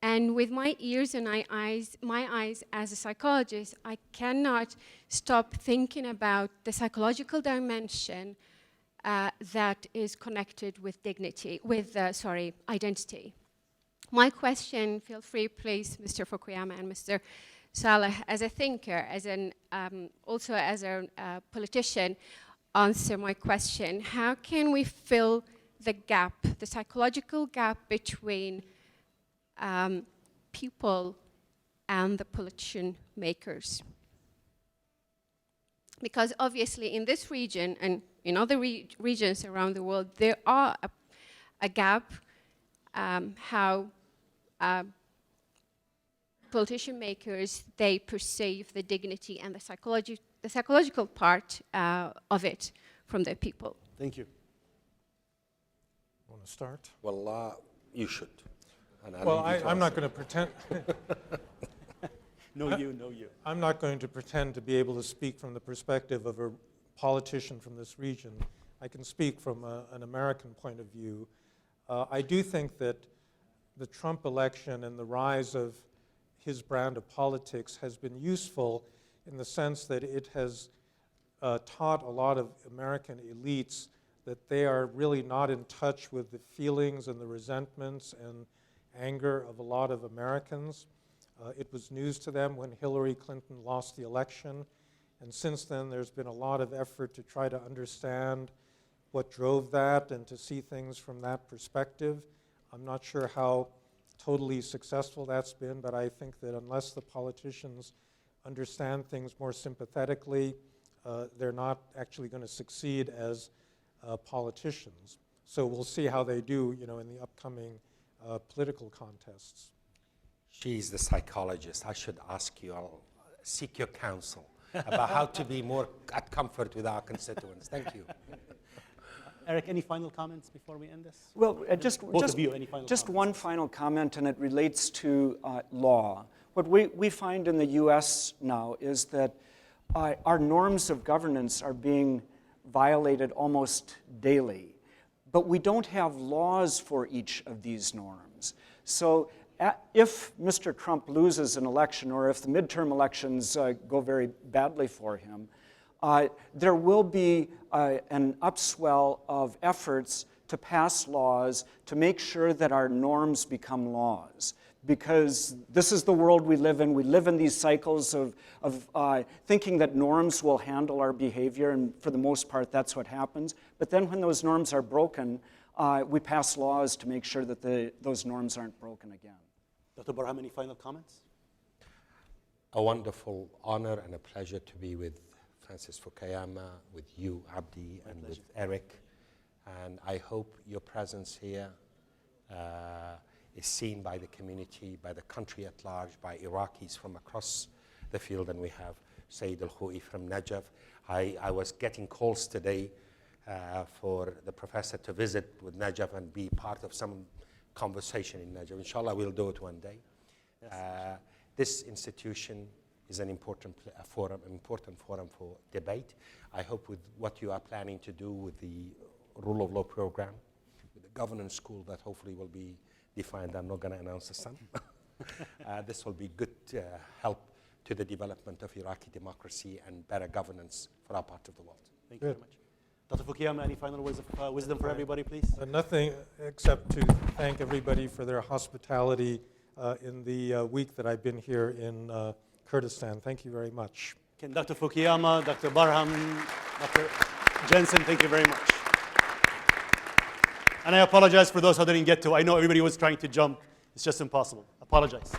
And with my ears and my eyes as a psychologist, I cannot stop thinking about the psychological dimension that is connected with dignity, with, identity. My question, feel free, please, Mr. Fukuyama and Mr. Saleh, as a thinker, also as a politician, answer my question. How can we fill the gap, the psychological gap between people and the politician makers? Because obviously in this region and in other regions around the world, there are a gap how politician makers, they perceive the dignity and the psychological part of it from their people. Thank you. Want to start? Well, you should. Well, I'm not going to pretend. No, you. I'm not going to pretend to be able to speak from the perspective of a politician from this region. I can speak from an American point of view. I do think that the Trump election and the rise of his brand of politics has been useful in the sense that it has taught a lot of American elites that they are really not in touch with the feelings and the resentments and anger of a lot of Americans. It was news to them when Hillary Clinton lost the election, and since then there's been a lot of effort to try to understand what drove that and to see things from that perspective. I'm not sure how totally successful that's been, but I think that unless the politicians understand things more sympathetically, they're not actually going to succeed as politicians. So we'll see how they do, in the upcoming political contests. She's the psychologist. I should ask you, I'll seek your counsel about how to be more at comfort with our constituents. Thank you. Eric, any final comments before we end this? Well, just comments? one final comment, and it relates to law. What we find in the US now is that our norms of governance are being violated almost daily, but we don't have laws for each of these norms. So if Mr. Trump loses an election, or if the midterm elections go very badly for him, there will be an upswell of efforts to pass laws to make sure that our norms become laws. Because this is the world we live in. We live in these cycles of thinking that norms will handle our behavior, and for the most part, that's what happens. But then when those norms are broken, we pass laws to make sure that those norms aren't broken again. Dr. Barham, any final comments? A wonderful honor and a pleasure to be with Francis Fukuyama, with you, Abdi, and with Eric. And I hope your presence here is seen by the community, by the country at large, by Iraqis from across the field. And we have Sayyid Al-Khoui from Najaf. I was getting calls today for the professor to visit with Najaf and be part of some conversation in Najaf. Inshallah, we'll do it one day. Yes. This institution is an important forum for debate. I hope with what you are planning to do with the rule of law program, with the governance school that hopefully will be defined, I'm not going to announce the sum. This will be good help to the development of Iraqi democracy and better governance for our part of the world. Thank you very much. Dr. Fukuyama, any final words of wisdom for everybody, please? Nothing except to thank everybody for their hospitality in the week that I've been here in Kurdistan. Thank you very much. Okay, Dr. Fukuyama, Dr. Barham, Dr. Jensen, thank you very much. And I apologize for those who didn't get to. I know everybody was trying to jump. It's just impossible. Apologize.